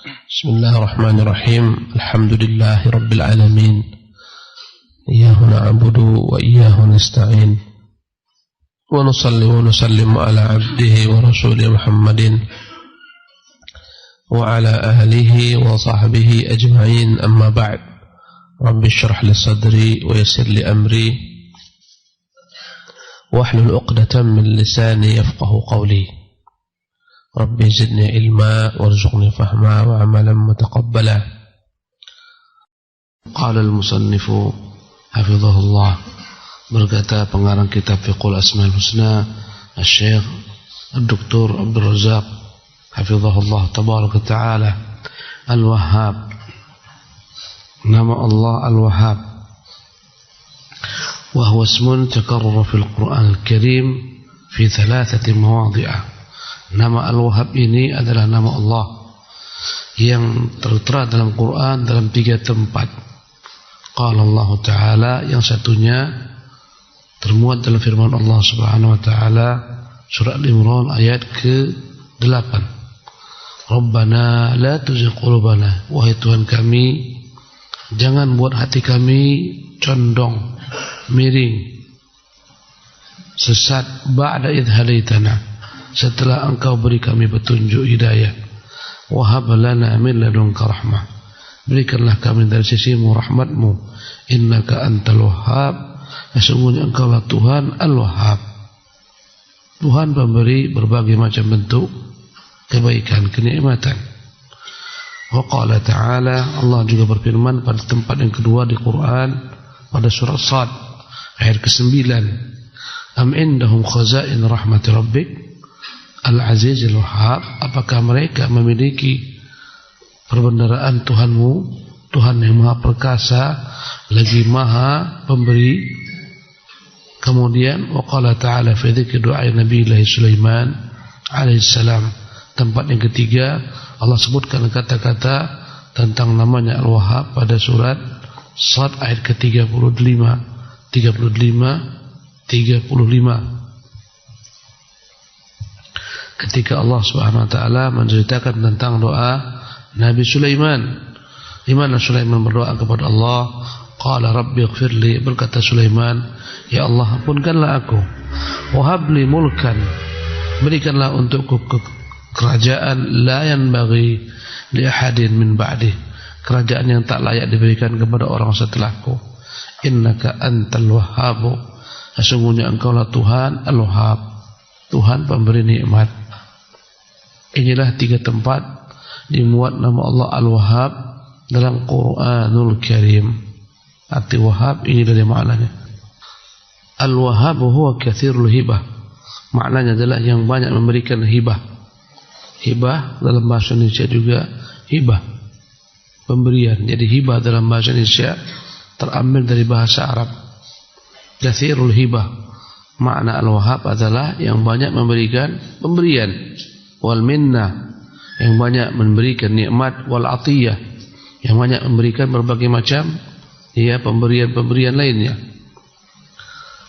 بسم الله الرحمن الرحيم. الحمد لله رب العالمين، إياه نعبد وإياه نستعين، ونصلي ونسلم على عبده ورسوله محمد وعلى آله وصحبه أجمعين. أما بعد، رب اشرح لي صدري ويسر لي أمري واحلل عقدة من لساني يفقه قولي. Rabbi zidni ilma warzuqni fahma wa amalan mutaqabbala. Qala al-musannifu hafizahullah, berkata pengarang kitab Fiqhul Asmaul Husna Asy-Syaikh Dr. Abdul Razak hafizahullah tabaraka taala, Al-Wahhab, nama Allah Al-Wahhab, wa huwa ismun takarrara fil Qur'an al-Karim fi thalathati mawadhi'a. Nama Al-Wahhab ini adalah nama Allah yang tertera dalam Quran dalam 3 tempat. Qala Allah Ta'ala, yang satunya termuat dalam firman Allah Subhanahu wa Ta'ala surah Al-Imran ayat ke-8. Rabbana la tuzigh qulubana, wahai Tuhan kami, jangan buat hati kami condong, miring, sesat, ba'da idh hadaitana, setelah Engkau beri kami petunjuk hidayah. Wahab lana min ladunka rahmah, berikanlah kami dari sisimu rahmatmu. Innaka antal wahhab, sesungguhnya Engkau lah Tuhan Al-Wahhab, Tuhan pemberi berbagai macam bentuk kebaikan, kenikmatan. Wa qala ta'ala, Allah juga berfirman pada tempat yang kedua di Quran pada surah Shad ayat ke-9, am indahum khazain rahmati rabbik Al-Aziz Al-Wahhab, apakah mereka memiliki perbendaharaan Tuhanmu, Tuhan yang maha perkasa lagi maha pemberi. Kemudian waqala ta'ala fi dzikri du'a Nabi Sulaiman alaihissalam, tempat yang ketiga Allah sebutkan kata-kata tentang namanya Al-Wahhab pada surat Shad ayat ke-35, 35. Ketika Allah Subhanahu wa Ta'ala menceritakan tentang doa Nabi Sulaiman, di mana Sulaiman berdoa kepada Allah, qala rabbi ighfirli, berkata Sulaiman, ya Allah ampunkanlah aku, wahabli mulkan, berikanlah untukku kerajaan la yanbaghi li ahadin min ba'di, kerajaan yang tak layak diberikan kepada orang setelahku. Innaka antal wahhab, sesungguhnya Engkaulah Tuhan Al-Wahhab, Tuhan pemberi nikmat. Inilah 3 tempat dimuat nama Allah Al-Wahhab dalam Quranul Karim. Arti Wahhab ini dari maknanya. Al-Wahhab huwa katsirul hibah, maknanya adalah yang banyak memberikan hibah. Hibah dalam bahasa Indonesia juga hibah, pemberian. Jadi hibah dalam bahasa Indonesia terambil dari bahasa Arab. Katsirul hibah, makna Al-Wahhab adalah yang banyak memberikan pemberian. Wal minnah, yang banyak memberikan nikmat. Wal atiyah, yang banyak memberikan berbagai macam pemberian-pemberian lainnya.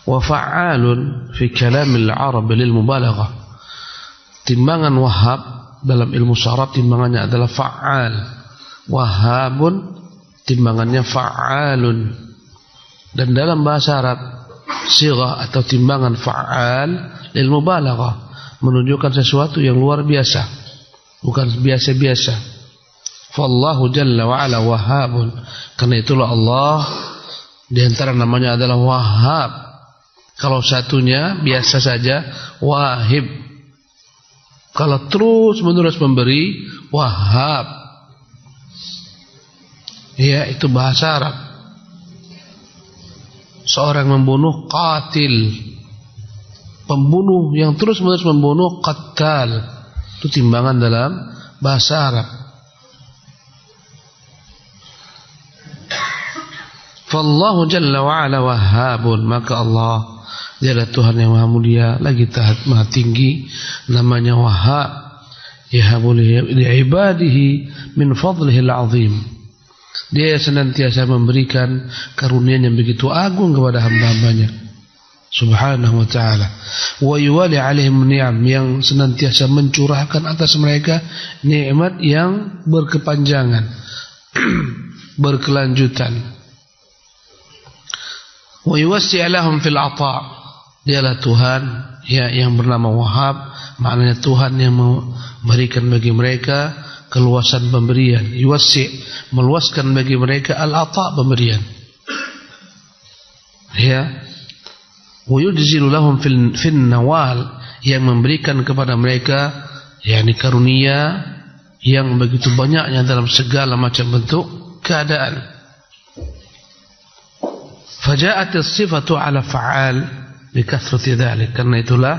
Wa fa'alun fi kalamil Arab lil mubalaghah, timbangan wahhab dalam ilmu syaraf timbangannya adalah fa'al. Wahhabun timbangannya fa'alun, dan dalam bahasa Arab sighah atau timbangan fa'al lil mubalaghah menunjukkan sesuatu yang luar biasa, bukan biasa-biasa. Fallahu jalla wa ala wahhabun, karena itulah Allah di antara namanya adalah Wahhab. Kalau satunya biasa saja Wahib, kalau terus menerus memberi Wahhab. Ya, itu bahasa Arab. Seorang membunuh qatil, pembunuh yang terus-menerus membunuh, qattal, itu timbangan dalam bahasa Arab. Fallahu jalla wa ala wahhabun, maka Allah adalah Tuhan yang maha mulia lagi maha tinggi, namanya Wahhab. Yahabu li ibadihi min fadlihi al-azim, dia senantiasa memberikan karunia yang begitu agung kepada hamba-hambanya. subhanahu wa ta'ala. Wa yuwali alaihim ni'am, yang senantiasa mencurahkan atas mereka nikmat yang berkepanjangan, berkelanjutan. Wa yuwassi' lahum fil 'ata', dialah Tuhan yang bernama Wahhab, maknanya Tuhan yang memberikan bagi mereka keluasan pemberian. Yuwassi', meluaskan bagi mereka, al-'ata', pemberian. Ya, wa yujzilu lahum fil nawal, yang memberikan kepada mereka yakni karunia yang begitu banyaknya dalam segala macam bentuk keadaan. Faja'at as-sifatu 'ala fa'al bikathrati dzalik, karena itulah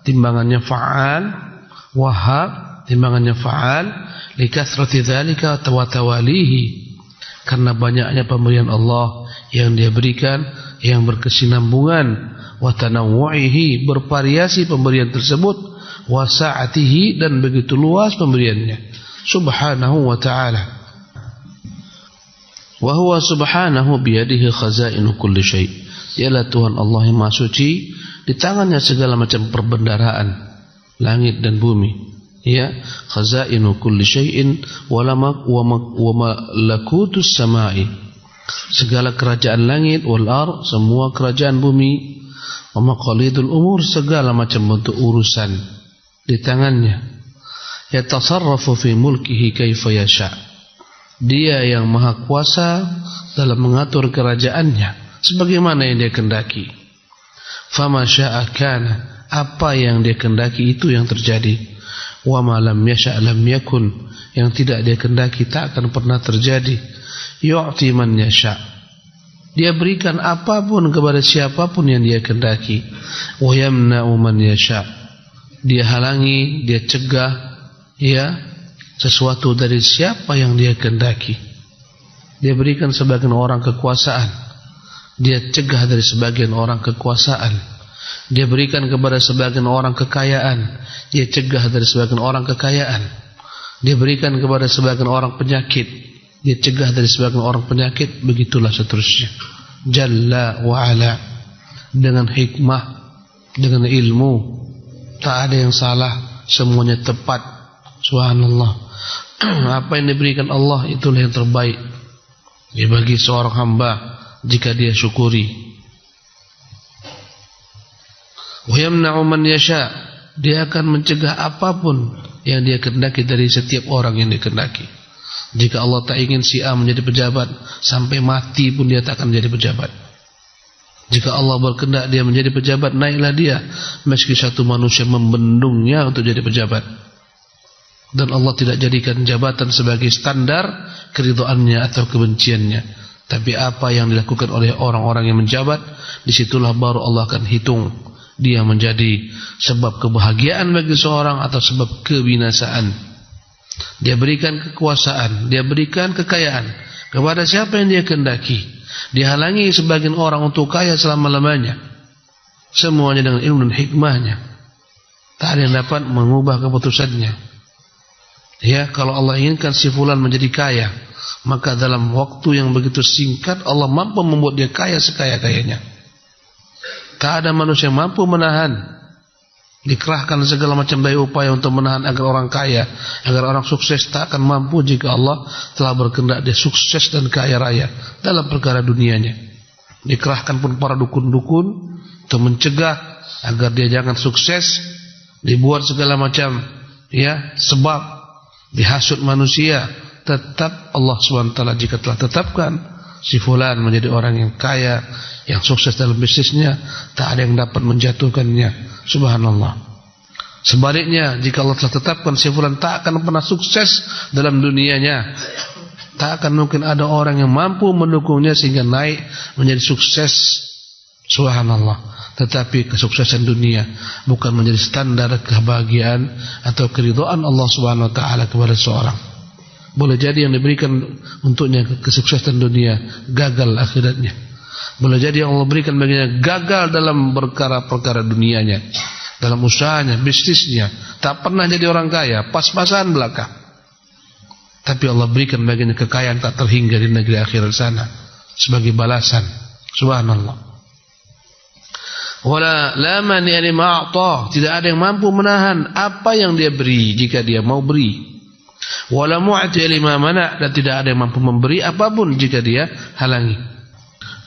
timbangannya fa'al, Wahhab, timbangannya fa'al, likathrati dzalika wa tawalihi, karena banyaknya pemberian Allah yang dia berikan yang berkesinambungan, wa tanawwu'ihi, bervariasi pemberian tersebut, wa sa'atihi, dan begitu luas pemberiannya, subhanahu wa ta'ala. Wa huwa subhanahu biyadihi khazainu kulli syai', ialah Tuhan Allah yang Maha Suci, di tangannya segala macam perbendaharaan langit dan bumi. Ya, khazainu kulli syai'in wa malakutus samai, segala kerajaan langit, wal ard, semua kerajaan bumi, wa maqalidul umur, segala macam bentuk urusan di tangannya. Yatasarrafu fi mulkihi kaifa yasha, dia yang maha kuasa dalam mengatur kerajaannya sebagaimana yang dia kehendaki. Fama syaa kana, apa yang dia kehendaki itu yang terjadi. Wa ma lam yasha lam yakun, yang tidak dia kehendaki tak akan pernah terjadi. Yu'ti man yasha, dia berikan apapun kepada siapapun yang dia kehendaki. Wa yamna'u man yasha, dia halangi, dia cegah ya sesuatu dari siapa yang dia kehendaki. Dia berikan sebagian orang kekuasaan, dia cegah dari sebagian orang kekuasaan. Dia berikan kepada sebagian orang kekayaan, dia cegah dari sebagian orang kekayaan. Dia berikan kepada sebagian orang penyakit, dia cegah dari sebagian orang penyakit. Begitulah seterusnya. Jalla wa ala, dengan hikmah, dengan ilmu, tak ada yang salah, semuanya tepat. Subhanallah. Apa yang diberikan Allah itulah yang terbaik bagi seorang hamba jika dia syukuri. Wa yamna'u man yasha, dia akan mencegah apapun yang dia kehendaki dari setiap orang yang dia kehendaki. Jika Allah tak ingin si A menjadi pejabat, sampai mati pun dia tak akan menjadi pejabat. Jika Allah berkehendak dia menjadi pejabat, naiklah dia, meski satu manusia membendungnya untuk jadi pejabat. Dan Allah tidak jadikan jabatan sebagai standar keridhaannya atau kebenciannya, tapi apa yang dilakukan oleh orang-orang yang menjabat, disitulah baru Allah akan hitung dia menjadi sebab kebahagiaan bagi seorang atau sebab kebinasaan. Dia berikan kekuasaan, dia berikan kekayaan kepada siapa yang dia kehendaki. Dia halangi sebagian orang untuk kaya selama-lamanya, semuanya dengan ilmu dan hikmahnya. Tak ada yang dapat mengubah keputusannya. Ya, kalau Allah inginkan si fulan menjadi kaya, maka dalam waktu yang begitu singkat Allah mampu membuat dia kaya sekaya-kayanya. Tak ada manusia yang mampu menahan. Dikerahkan segala macam daya upaya untuk menahan agar orang kaya, agar orang sukses, tak akan mampu jika Allah telah berkehendak dia sukses dan kaya raya dalam perkara dunianya. Dikerahkan pun para dukun-dukun untuk mencegah agar dia jangan sukses, dibuat segala macam ya sebab dihasut manusia. Tetap Allah SWT jika telah tetapkan si fulan menjadi orang yang kaya, yang sukses dalam bisnisnya, tak ada yang dapat menjatuhkannya. Subhanallah. Sebaliknya, jika Allah telah tetapkan si fulan tak akan pernah sukses dalam dunianya, tak akan mungkin ada orang yang mampu mendukungnya sehingga naik menjadi sukses. Subhanallah. Tetapi kesuksesan dunia bukan menjadi standar kebahagiaan atau keridhaan Allah Subhanahu wa taala kepada seorang. Boleh jadi yang diberikan untuknya kesuksesan dunia gagal akhiratnya. Boleh jadi yang Allah berikan baginya gagal dalam perkara-perkara dunianya, dalam usahanya, bisnisnya, tak pernah jadi orang kaya, pas-pasan belaka. Tapi Allah berikan baginya kekayaan tak terhingga di negeri akhirat sana sebagai balasan. Subhanallah. Wala la mani lima a'ta, tidak ada yang mampu menahan apa yang dia beri jika dia mau beri. Wala mu'ti lima mana, dan tidak ada yang mampu memberi apapun jika dia halangi.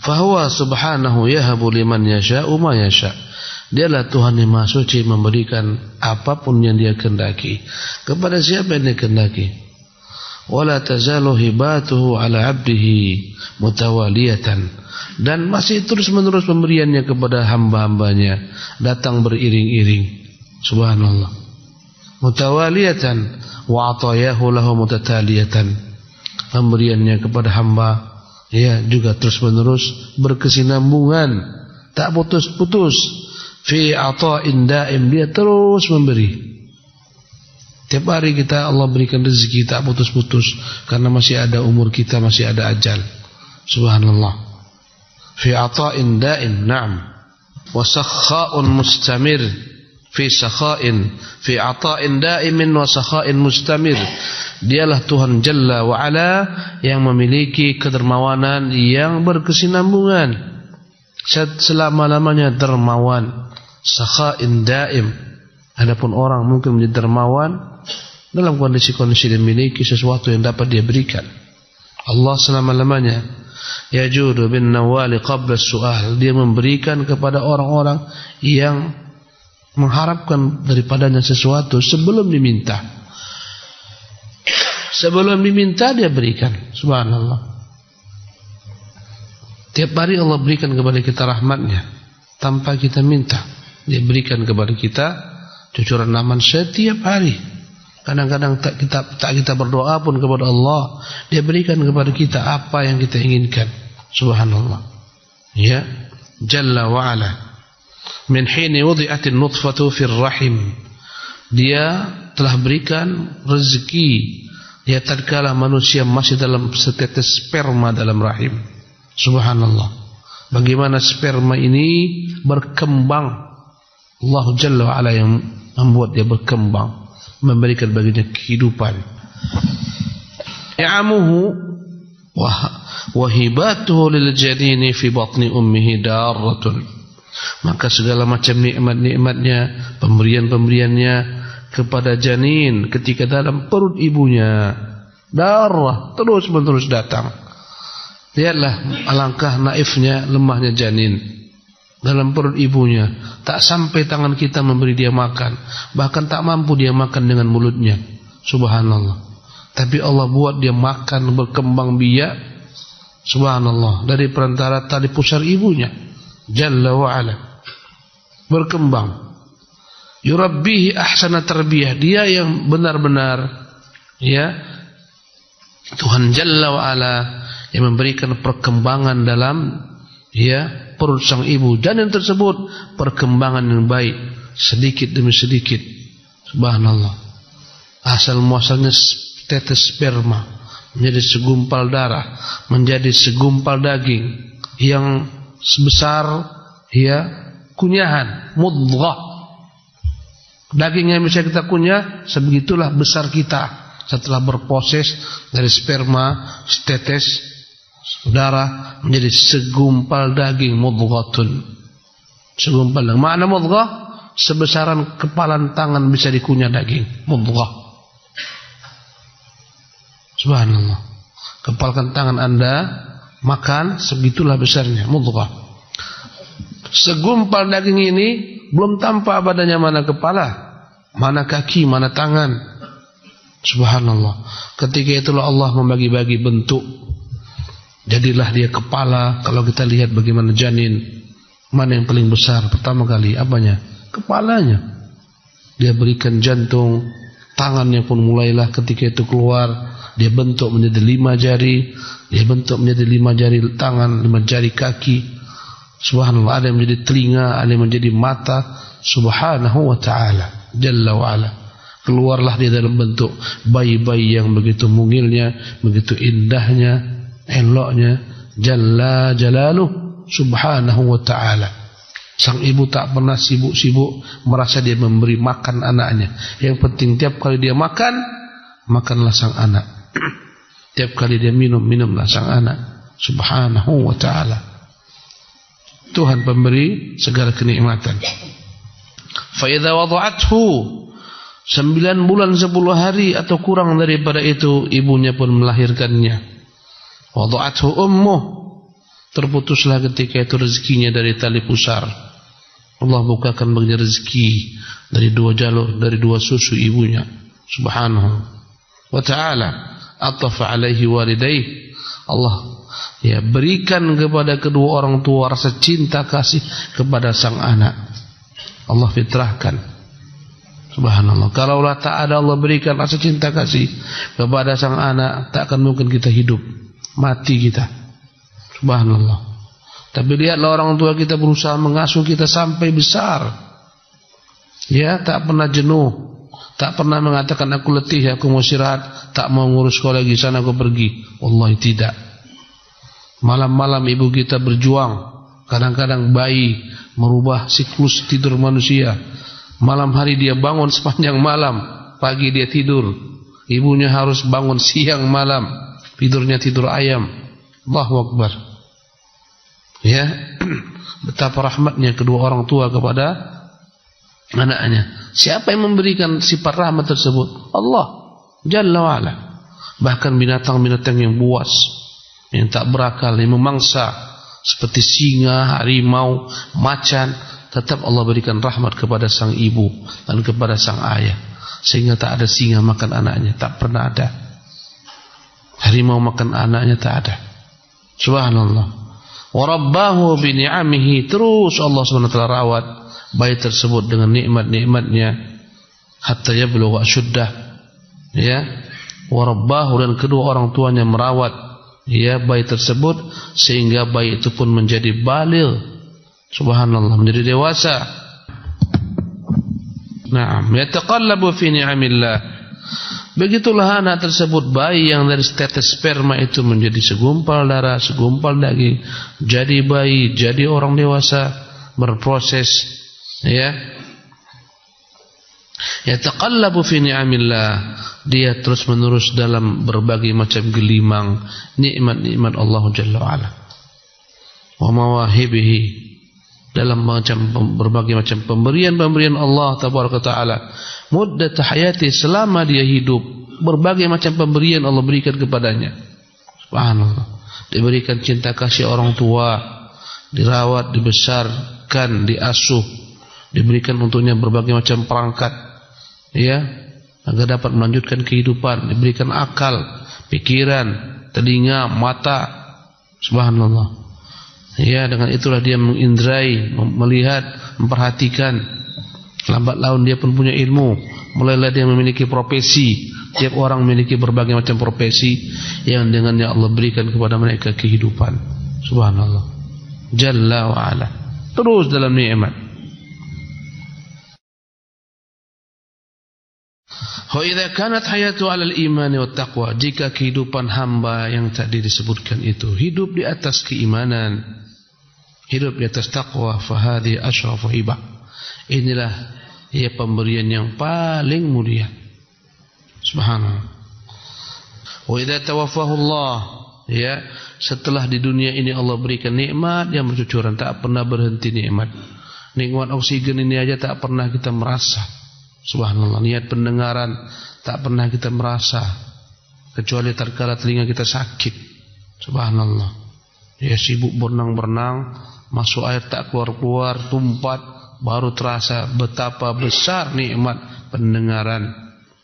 Fahuwa subhanahu yahabu liman yasha'u ma yasha'. Dialah Tuhan yang Maha Suci, memberikan apapun yang Dia kehendaki kepada siapa yang Dia kehendaki. Wala tazalu hibatuhu ala 'abdihi mutawaliyatan, dan masih terus-menerus pemberiannya kepada hamba-hambanya datang beriring-iring. Subhanallah. Mutawaliyatan wa 'atayahu lahu mutataliyatan. Pemberiannya kepada hamba ya juga terus-menerus berkesinambungan, tak putus-putus. Fi ata'in daim, dia terus memberi. Tiap hari kita Allah berikan rezeki tak putus-putus, karena masih ada umur kita, masih ada ajal. Subhanallah. Fi ata'in daim, na'am. Wa sakha'un mustamir. Fi sakha'in, fi ata'in daimin wa sakha'in mustamir. Dialah Tuhan Jalla wa Ala yang memiliki kedermawanan yang berkesinambungan, selama-lamanya dermawan. Sakha'in daim. Adapun orang mungkin menjadi dermawan dalam kondisi-kondisi dia memiliki sesuatu yang dapat dia berikan. Allah selama-lamanya yajudu bin nawali qabla su'al. Dia memberikan kepada orang-orang yang mengharapkan daripadanya sesuatu sebelum diminta. Sebelum diminta dia berikan. Subhanallah. Tiap hari Allah berikan kepada kita rahmatnya tanpa kita minta. Dia berikan kepada kita cucuran aman setiap hari. Kadang-kadang tak kita berdoa pun kepada Allah, Dia berikan kepada kita apa yang kita inginkan. Subhanallah. Ya, Jalla wa Ala. Min hini wudi'atin nutfatu fir rahim. Dia telah berikan rezeki ya tatkala manusia masih dalam setetes sperma dalam rahim. Subhanallah. Bagaimana sperma ini berkembang. Allah Jalla wa Ala yang membuat dia berkembang, memberikan baginya kehidupan. Ya'amuhu wa hibatuhu lil janini fi batni ummihi darratun. Maka segala macam nikmat-nikmatnya, pemberian-pemberiannya kepada janin ketika dalam perut ibunya, darah terus-menerus datang. Lihatlah alangkah naifnya, lemahnya janin dalam perut ibunya, tak sampai tangan kita memberi dia makan, bahkan tak mampu dia makan dengan mulutnya. Subhanallah. Tapi Allah buat dia makan, berkembang biak. Subhanallah. Dari perantara tali pusar ibunya, Jalla wa Ala, berkembang. Yurabbihi ahsana tarbiyah. Dia yang benar-benar ya Tuhan Jalla wa Ala yang memberikan perkembangan dalam ya perut sang ibu, janin tersebut perkembangan yang baik sedikit demi sedikit. Subhanallah. Asal muasalnya tetes sperma menjadi segumpal darah, menjadi segumpal daging yang sebesar ya kunyahan, mudghah. Daging yang bisa kita kunyah sebegitulah besar kita setelah berproses dari sperma setetes darah menjadi segumpal daging, mudghatun. Segumpal daging. Makna mudghah sebesaran kepalan tangan bisa dikunyah daging, mudghah. Subhanallah. Kepalkan tangan Anda makan segitulah besarnya, mudghah. Segumpal daging ini belum tampak badannya, mana kepala, mana kaki, mana tangan. Subhanallah. Ketika itulah Allah membagi-bagi bentuk. Jadilah dia kepala. Kalau kita lihat bagaimana janin, mana yang paling besar pertama kali, apanya? Kepalanya. Dia berikan jantung, tangannya pun mulailah ketika itu keluar, dia bentuk menjadi 5 jari, dia bentuk menjadi 5 jari tangan, 5 jari kaki. Subhanallah. Ada yang menjadi telinga, ada yang menjadi mata. Subhanahu wa ta'ala, Jalla wa Ala. Keluarlah dia dalam bentuk bayi-bayi yang begitu mungilnya, begitu indahnya, eloknya, Jalla Jalaluh, Subhanahu wa ta'ala. Sang ibu tak pernah sibuk-sibuk merasa dia memberi makan anaknya. Yang penting tiap kali dia makan, makanlah sang anak. Tiap kali dia minum, minumlah sang anak. Subhanahu wa ta'ala. Tuhan pemberi segala kenikmatan. Fa idza wada'athu 9 bulan 10 hari atau kurang daripada itu ibunya pun melahirkannya. Wada'athu ummuh, terputuslah ketika itu rezekinya dari tali pusar. Allah bukakan baginya rezeki dari 2 jalur, dari 2 susu ibunya. Subhanahu wa ta'ala. Atafa alaihi walidayhi. Allah berikan kepada kedua orang tua rasa cinta kasih kepada sang anak. Allah fitrahkan. Subhanallah. Kalaulah tak ada Allah berikan rasa cinta kasih kepada sang anak, tak akan mungkin kita hidup. Mati kita. Subhanallah. Tapi lihatlah orang tua kita berusaha mengasuh kita sampai besar. Ya, tak pernah jenuh. Tak pernah mengatakan aku letih, aku mau istirahat, tak mau ngurus kau lagi, sana aku pergi. Wallahi tidak. Malam-malam ibu kita berjuang. Kadang-kadang bayi merubah siklus tidur manusia. Malam hari dia bangun sepanjang malam, pagi dia tidur. Ibunya harus bangun siang malam, tidurnya tidur ayam. Allahu Akbar. Ya, betapa rahmatnya kedua orang tua kepada anaknya. Siapa yang memberikan sifat rahmat tersebut? Allah Jalla wa'ala. Bahkan binatang-binatang yang buas, yang tak berakal, yang memangsa, seperti singa, harimau, macan, tetap Allah berikan rahmat kepada sang ibu dan kepada sang ayah, sehingga tak ada singa makan anaknya, tak pernah ada. Harimau makan anaknya, tak ada. Subhanallah. Wa rabbahu bi ni'amihi, terus Allah SWT rawat bayi tersebut dengan nikmat-nikmatnya hatta yablugha asyuddah. Ya, wa rabbahu, dan kedua orang tuanya merawat bayi tersebut sehingga bayi itu pun menjadi baligh. Subhanallah, menjadi dewasa. Naam, yataqallabu fi ni'amillah. Begitulah anak tersebut, bayi yang dari tetes sperma itu menjadi segumpal darah, segumpal daging, jadi bayi, jadi orang dewasa, berproses. Ya, yataqallabu fi ni'amillah, dia terus menerus dalam berbagai macam gelimang nikmat-nikmat Allah Jalla wa'ala, wa mawahibihi, dalam berbagai macam pemberian-pemberian Allah Tabaraka Ta'ala. Muddat hayati, selama dia hidup, berbagai macam pemberian Allah berikan kepadanya. Subhanallah. Diberikan cinta kasih orang tua, dirawat, dibesarkan, diasuh, diberikan untuknya berbagai macam perangkat, ya, agar dapat melanjutkan kehidupan, diberikan akal, pikiran, telinga, mata. Subhanallah. Ya, dengan itulah dia mengindrai, melihat, memperhatikan. Lambat laun dia pun punya ilmu. Mulailah dia memiliki profesi. Tiap orang memiliki berbagai macam profesi yang dengannya Allah berikan kepada mereka kehidupan. Subhanallah. Jalla wa'ala. Terus dalam nikmat. Wa idza kanat hayatu 'alal imani wat taqwa, jika kehidupan hamba yang tadi disebutkan itu hidup di atas keimanan, hidup di atas taqwa, fa hadhi asyrafu hibah. Inilah pemberian yang paling mulia. Subhanallah. Wa idza tawaffahu Allah, ya, setelah di dunia ini Allah berikan nikmat yang bercucuran, tak pernah berhenti nikmat. Nikmat oksigen ini aja tak pernah kita merasa. Subhanallah. Niat pendengaran tak pernah kita merasa, kecuali tatkala telinga kita sakit. Subhanallah. Ya, sibuk berenang-berenang, masuk air tak keluar-keluar, tumpat, baru terasa betapa besar nikmat pendengaran.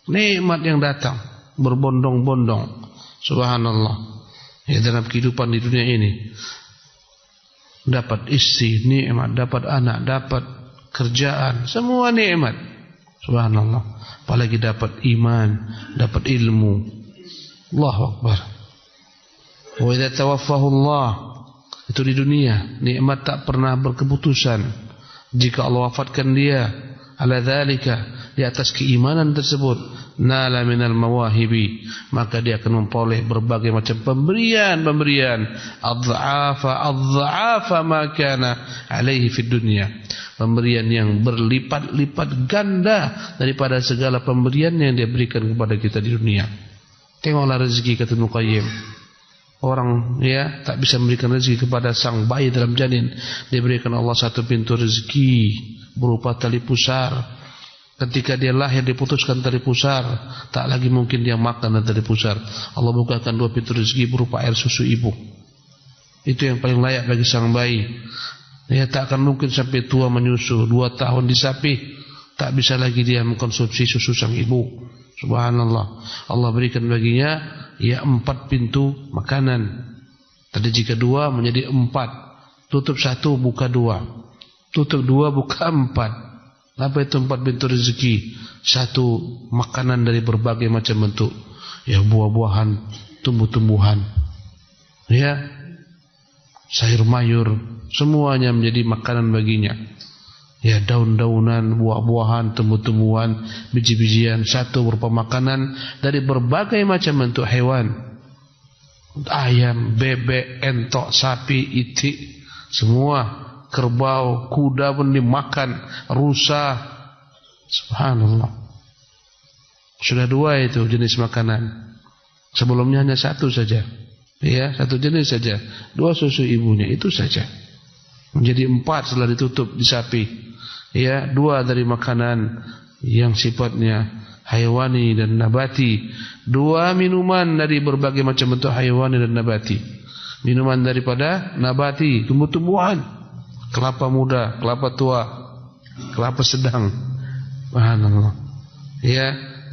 Nikmat yang datang berbondong-bondong. Subhanallah. Ya, dalam kehidupan di dunia ini, dapat istri nikmat, dapat anak, dapat kerjaan, semua nikmat. Subhanallah. Apalagi dapat iman, dapat ilmu. Allahu Akbar. Wa idza tawaffahu Allah, itu di dunia, nikmat tak pernah berkeputusan. Jika Allah wafatkan dia ala dzalika, di atas keimanan tersebut, nala minal mawahibi, maka dia akan memperoleh berbagai macam pemberian adzafa ma kana alaihi fid dunya, pemberian yang berlipat-lipat ganda daripada segala pemberian yang dia berikan kepada kita di dunia. Tengoklah rezeki, kata Ibnu Qayyim. orang tak bisa memberikan rezeki kepada sang bayi dalam janin, diberikan Allah satu pintu rezeki berupa tali pusar. Ketika dia lahir diputuskan tali pusar, tak lagi mungkin dia makan dari tali pusar. Allah bukakan dua pintu rezeki berupa air susu ibu. Itu yang paling layak bagi sang bayi. Tak akan mungkin sampai tua menyusu, 2 tahun disapi, tak bisa lagi dia mengkonsumsi susu sang ibu. Subhanallah. Allah berikan baginya 4 pintu makanan. Tadi jika 2 menjadi 4. Tutup 1 buka 2. Tutup 2 buka 4. Apa itu 4 pintu rezeki? 1 makanan dari berbagai macam bentuk. Buah-buahan, tumbuh-tumbuhan. Sayur mayur, semuanya menjadi makanan baginya. Daun-daunan, buah-buahan, tumbuh-tumbuhan, biji-bijian, 1 berupa makanan dari berbagai macam bentuk hewan. Ayam, bebek, entok, sapi, itik, semua. Kerbau, kuda pun dimakan, rusa. Subhanallah. Sudah 2 itu jenis makanan. Sebelumnya hanya 1 saja. 1 jenis saja. 2 susu ibunya, itu saja. Menjadi 4 setelah ditutup di sapi. 2 dari makanan yang sifatnya hayawani dan nabati. 2 minuman dari berbagai macam bentuk hayawani dan nabati. Minuman daripada nabati, tumbuh-tumbuhan. Kelapa muda, kelapa tua, kelapa sedang. Subhanallah.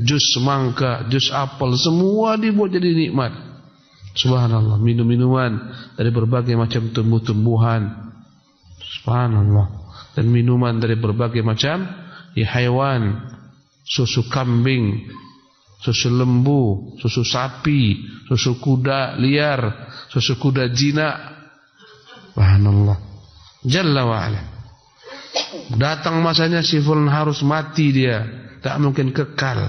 Jus semangka, jus apel, semua dibuat jadi nikmat. Subhanallah. Minum-minuman dari berbagai macam tumbuh-tumbuhan. Subhanallah. Dan minuman dari berbagai macam hewan. Susu kambing, susu lembu, susu sapi, susu kuda liar, susu kuda jinak. Subhanallah. Jalla wa'ala. Datang masanya si fulan harus mati dia, tak mungkin kekal.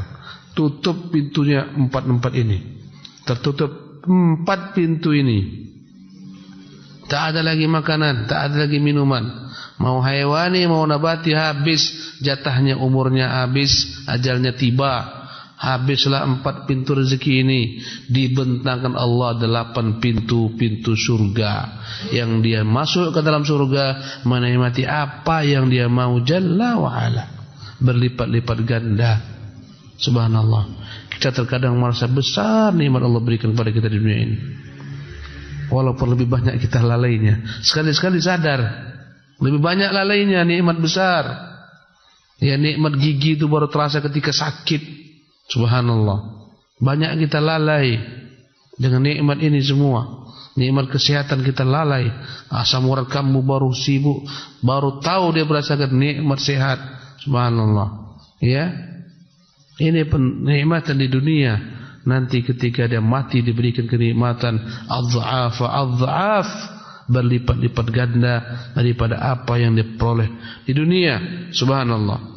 Tutup pintunya 4 ini. Tertutup 4 pintu ini. Tak ada lagi makanan, tak ada lagi minuman. Mau hayawani, mau nabati, habis jatahnya, umurnya habis, ajalnya tiba. Habislah 4 pintu rezeki ini. Dibentangkan Allah 8 pintu-pintu surga. Yang dia masuk ke dalam surga menikmati apa yang dia mau, Jalla wa'ala. Berlipat-lipat ganda. Subhanallah. Kita terkadang merasa besar nikmat Allah berikan kepada kita di dunia ini, walaupun lebih banyak kita lalainya. Sekali-sekali sadar, lebih banyak lalainya nikmat besar. Nikmat gigi itu baru terasa ketika sakit. Subhanallah. Banyak kita lalai dengan nikmat ini semua. Nikmat kesehatan kita lalai. Asam urat kamu baru sibuk, baru tahu dia merasakan nikmat sehat. Subhanallah. Ini penikmatan di dunia. Nanti ketika dia mati diberikan kenikmatan adhaf, berlipat-lipat ganda daripada apa yang dia peroleh di dunia. Subhanallah.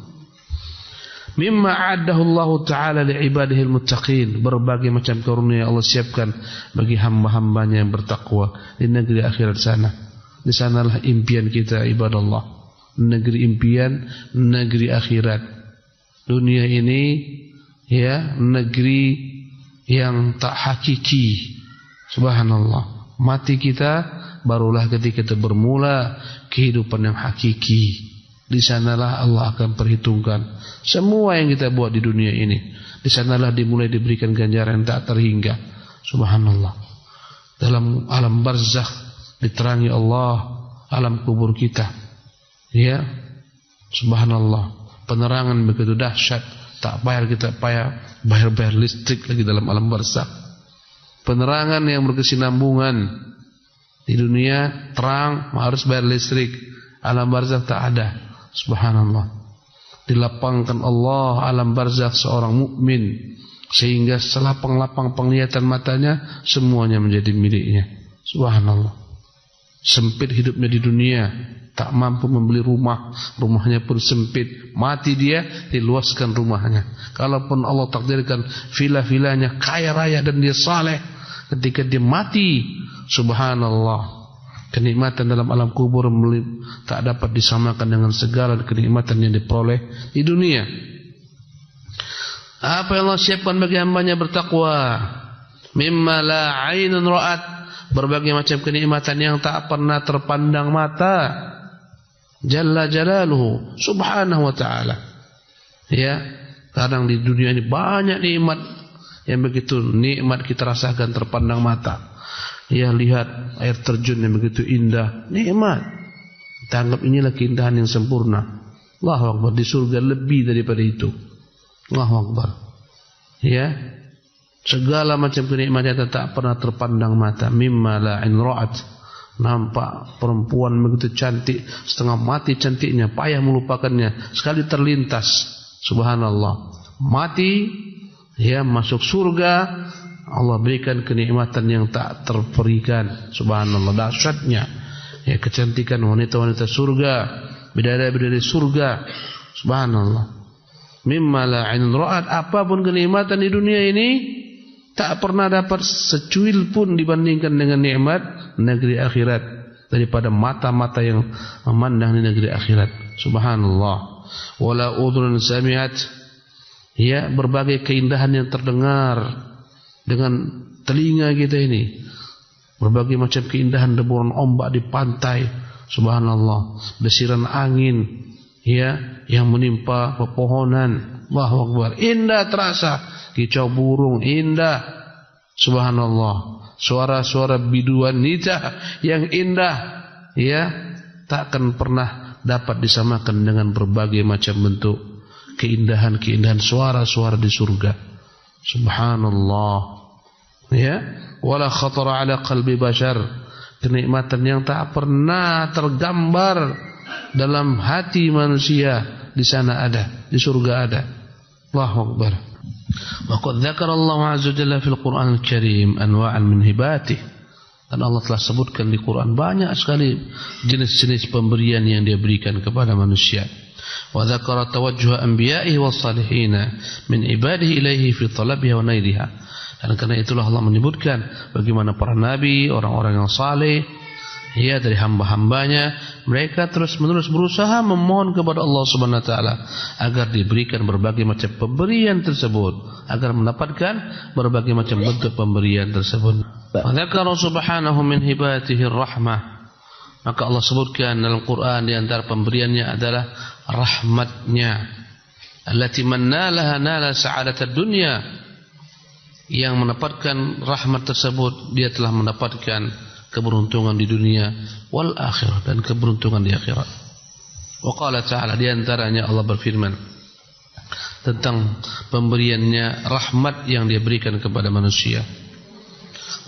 Mimma a'addahu Allah Ta'ala li'ibadihil muttaqin. Berbagai macam karunia Allah siapkan bagi hamba-hambanya yang bertakwa di negeri akhirat sana. Di sanalah impian kita, ibadallah. Negeri impian, negeri akhirat. Dunia ini negeri yang tak hakiki. Subhanallah. Mati kita barulah ketika kita bermula kehidupan yang hakiki. Di sanalah Allah akan perhitungkan semua yang kita buat di dunia ini. Di sanalah dimulai diberikan ganjaran yang tak terhingga. Subhanallah. Dalam alam barzakh diterangi Allah alam kubur kita. Subhanallah. Penerangan begitu dahsyat, tak bayar bayar listrik lagi dalam alam barzakh. Penerangan yang berkesinambungan. Di dunia terang harus bayar listrik. Alam barzakh tak ada. Subhanallah. Dilapangkan Allah alam barzakh seorang mukmin sehingga selapang-lapang penglihatan matanya semuanya menjadi miliknya. Subhanallah. Sempit hidupnya di dunia, tak mampu membeli rumah, rumahnya pun sempit. Mati dia, diluaskan rumahnya. Kalaupun Allah takdirkan villa-villanya kaya raya dan dia saleh, ketika dia mati, subhanallah, kenikmatan dalam alam kubur tak dapat disamakan dengan segala kenikmatan yang diperoleh di dunia. Apa yang Allah siapkan bagi hambanya bertakwa? Mimma la 'ainun ra'at, berbagai macam kenikmatan yang tak pernah terpandang mata. Jalla jalaluhu subhanahu wa ta'ala. Ya, kadang di dunia ini banyak nikmat yang begitu nikmat kita rasakan terpandang mata. Ya, lihat air terjun yang begitu indah, nikmat. Kita anggap inilah keindahan yang sempurna. Allahu Akbar, di surga lebih daripada itu. Allahu Akbar. Ya, segala macam kenikmatan tak pernah terpandang mata. Mimma la in ra'at. Nampak perempuan begitu cantik, setengah mati cantiknya, payah melupakannya, sekali terlintas, subhanallah, mati, ya, masuk surga, Allah berikan kenikmatan yang tak terperikan, subhanallah, dahsyatnya, ya, kecantikan wanita-wanita surga, bidadari-bidadari surga, subhanallah. Mimma la 'ain ra'at, apapun kenikmatan di dunia ini tak pernah dapat secuil pun dibandingkan dengan nikmat negeri akhirat, daripada mata-mata yang memandang di negeri akhirat. Subhanallah. Wala udhun sami'at, ya, berbagai keindahan yang terdengar dengan telinga kita ini. Berbagai macam keindahan, deburan ombak di pantai, subhanallah, desiran angin, ya, yang menimpa pepohonan. Allahu Akbar, indah terasa. Kicau burung indah, subhanallah. Suara-suara biduan nida yang indah, ya, takkan pernah dapat disamakan dengan berbagai macam bentuk keindahan-keindahan suara-suara di surga. Subhanallah. Ya, wala khatara ala qalbi bashar, kenikmatan yang tak pernah tergambar dalam hati manusia di sana ada, di surga ada. Allahu Akbar. Waqad dzakara Allah azza jalla fil Qur'an al-Karim anwa'an min hibatihi. Dan Allah telah sebutkan di Quran banyak sekali jenis-jenis pemberian yang Dia berikan kepada manusia. Wa dzakara tawajjuh anbiya'ihi was salihin min ibadihi ilaihi fi talabiha wa nailiha. Dan karena itulah Allah menyebutkan bagaimana para nabi, orang-orang yang saleh, ya, dari hamba-hambanya, mereka terus-menerus berusaha memohon kepada Allah Subhanahu wa taala agar diberikan berbagai macam pemberian tersebut, agar mendapatkan berbagai macam bentuk pemberian tersebut. Dzakara subhanahu min hibatihi rahmah. Maka Allah sebutkan dalam Quran di antara pemberiannya adalah rahmatnya. Allati man nalaha nala sa'adatad dunya. Yang mendapatkan rahmat tersebut, dia telah mendapatkan keberuntungan di dunia wal akhirah, dan keberuntungan di akhirat. Wa qala ta'ala, di antaranya Allah berfirman tentang pemberiannya rahmat yang Dia berikan kepada manusia.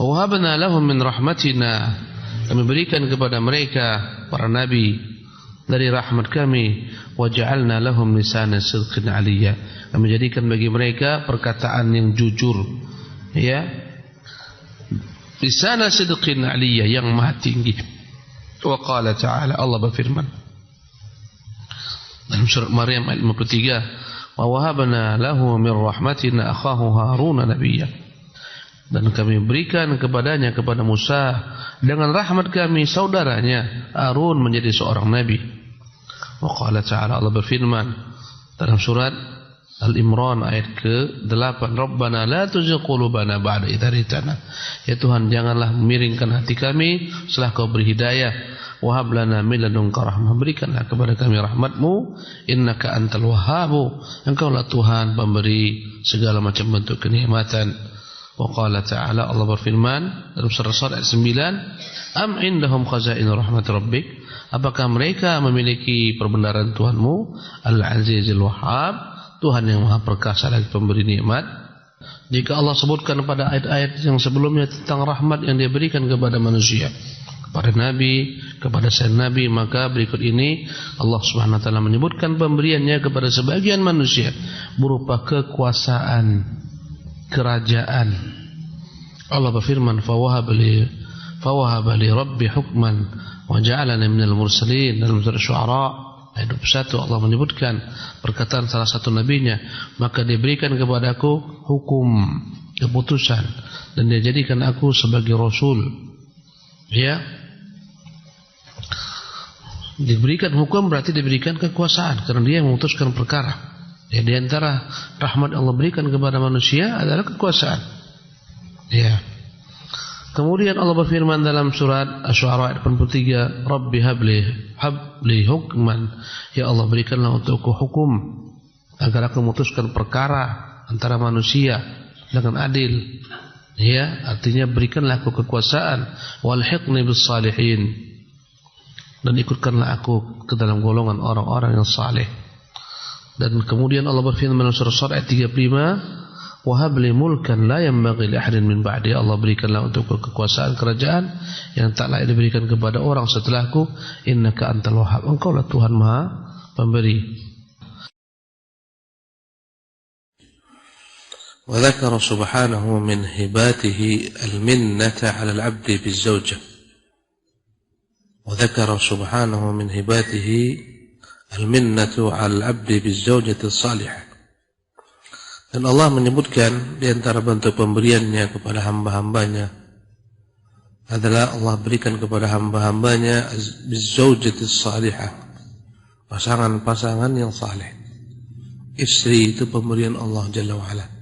Wa wahabna lahum min rahmatina, kami berikan kepada mereka para nabi dari rahmat kami. Wa ja'alna lahum lisana sidqin 'aliyya, kami jadikan bagi mereka perkataan yang jujur, ya, lisana sidqin 'aliyya, yang maha tinggi. Wa qala ta'ala, Allah berfirman dalam surat Maryam ayat 53, wa wahabna lahu min rahmatina akhahu Harun nabiyya, dan kami berikan kepadanya, kepada Musa, dengan rahmat kami saudaranya Harun menjadi seorang nabi. Wa qala ta'ala, Allah berfirman dalam surat Al-Imran ayat ke-8, Rabbana la tuzigh qulubana ba'da idh hadaytana, ya Tuhan, janganlah miringkan hati kami setelah Kau beri hidayah. Wa hab lana min ladunka rahmah, berikanlah kepada kami rahmat-Mu, innaka antal wahhab, Engkaulah Tuhan pemberi segala macam bentuk kenikmatan. Wa qala ta'ala, Allah berfirman dalam surah ayat 9, am indahum khazain rahmat rabbik, apakah mereka memiliki perbendaharaan Tuhanmu, Al-Azizul Wahhab, Tuhan yang maha perkasa lagi pemberi nikmat. Jika Allah sebutkan pada ayat-ayat yang sebelumnya tentang rahmat yang Dia berikan kepada manusia, kepada nabi, kepada sayyidina nabi, maka berikut ini Allah Subhanahu wa taala menyebutkan pemberiannya kepada sebagian manusia berupa kekuasaan, kerajaan. Allah berfirman, fawahaba li rabbi hukman wa ja'alani minal mursalin, dalam surah Syu'ara ayat 21 Allah menyebutkan perkataan salah satu nabinya, maka diberikan kepadaku hukum, keputusan, dan Dia jadikan aku sebagai rasul. Ya, diberikan hukum berarti diberikan kekuasaan, karena Dia memutuskan perkara. Ya, di antara rahmat Allah berikan kepada manusia adalah kekuasaan. Ya, Kemudian Allah berfirman dalam surat Asy-Syu'ara ayat 83, Rabbi habli hukman, ya Allah berikanlah untukku hukum agar aku memutuskan perkara antara manusia dengan adil. Ya, artinya berikanlah aku kekuasaan, walhiqni bis salihin, dan ikutkanlah aku ke dalam golongan orang-orang yang saleh. Dan kemudian Allah berfirman dalam surah ayat 35, wa habli mulkan la yanbaghi li ahadin min ba'di, Allah berikanlah untukku kekuasaan kerajaan yang tak layak diberikan kepada orang setelahku, innaka antal wahhab, engkaulah Tuhan Maha Pemberi. وذكر سبحانه من هباته المنة على العبد بالزوجة وذكر سبحانه من هباته المنة على العبد بالزوجة الصالحة. Dan Allah menyebutkan di antara bentuk pemberiannya kepada hamba-hambanya adalah Allah berikan kepada hamba-hambanya bizaujati salihah, pasangan-pasangan yang saleh. Istri itu pemberian Allah Jalla wa'ala.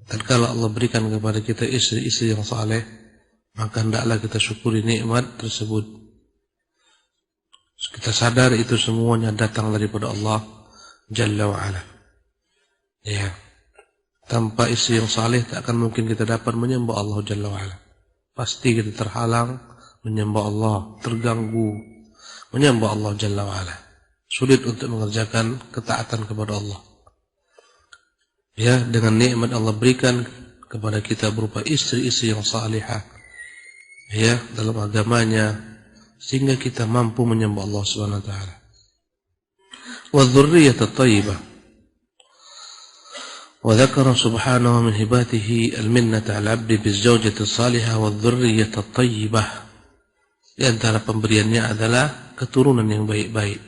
Dan kalau Allah berikan kepada kita istri-istri yang saleh, maka hendaklah kita syukuri nikmat tersebut. Kita sadar itu semuanya datang daripada Allah Jalla wa'ala. Ya, tanpa istri yang saleh tak akan mungkin kita dapat menyembah Allah Jalla wa'ala. Pasti kita terhalang menyembah Allah, terganggu menyembah Allah Jalla wa'ala. Sulit untuk mengerjakan ketaatan kepada Allah. Ya, dengan nikmat Allah berikan kepada kita berupa istri-istri yang salihah, ya, dalam agamanya, sehingga kita mampu menyembah Allah Subhanahu wa taala. Wa dzurriyyata thayyibah. Wa dzakara subhanahu min hibatihi al-minnata 'ala 'abdi biz-zawjati as-salihah wa dzurriyyata thayyibah. Di antara pemberiannya adalah keturunan yang baik-baik.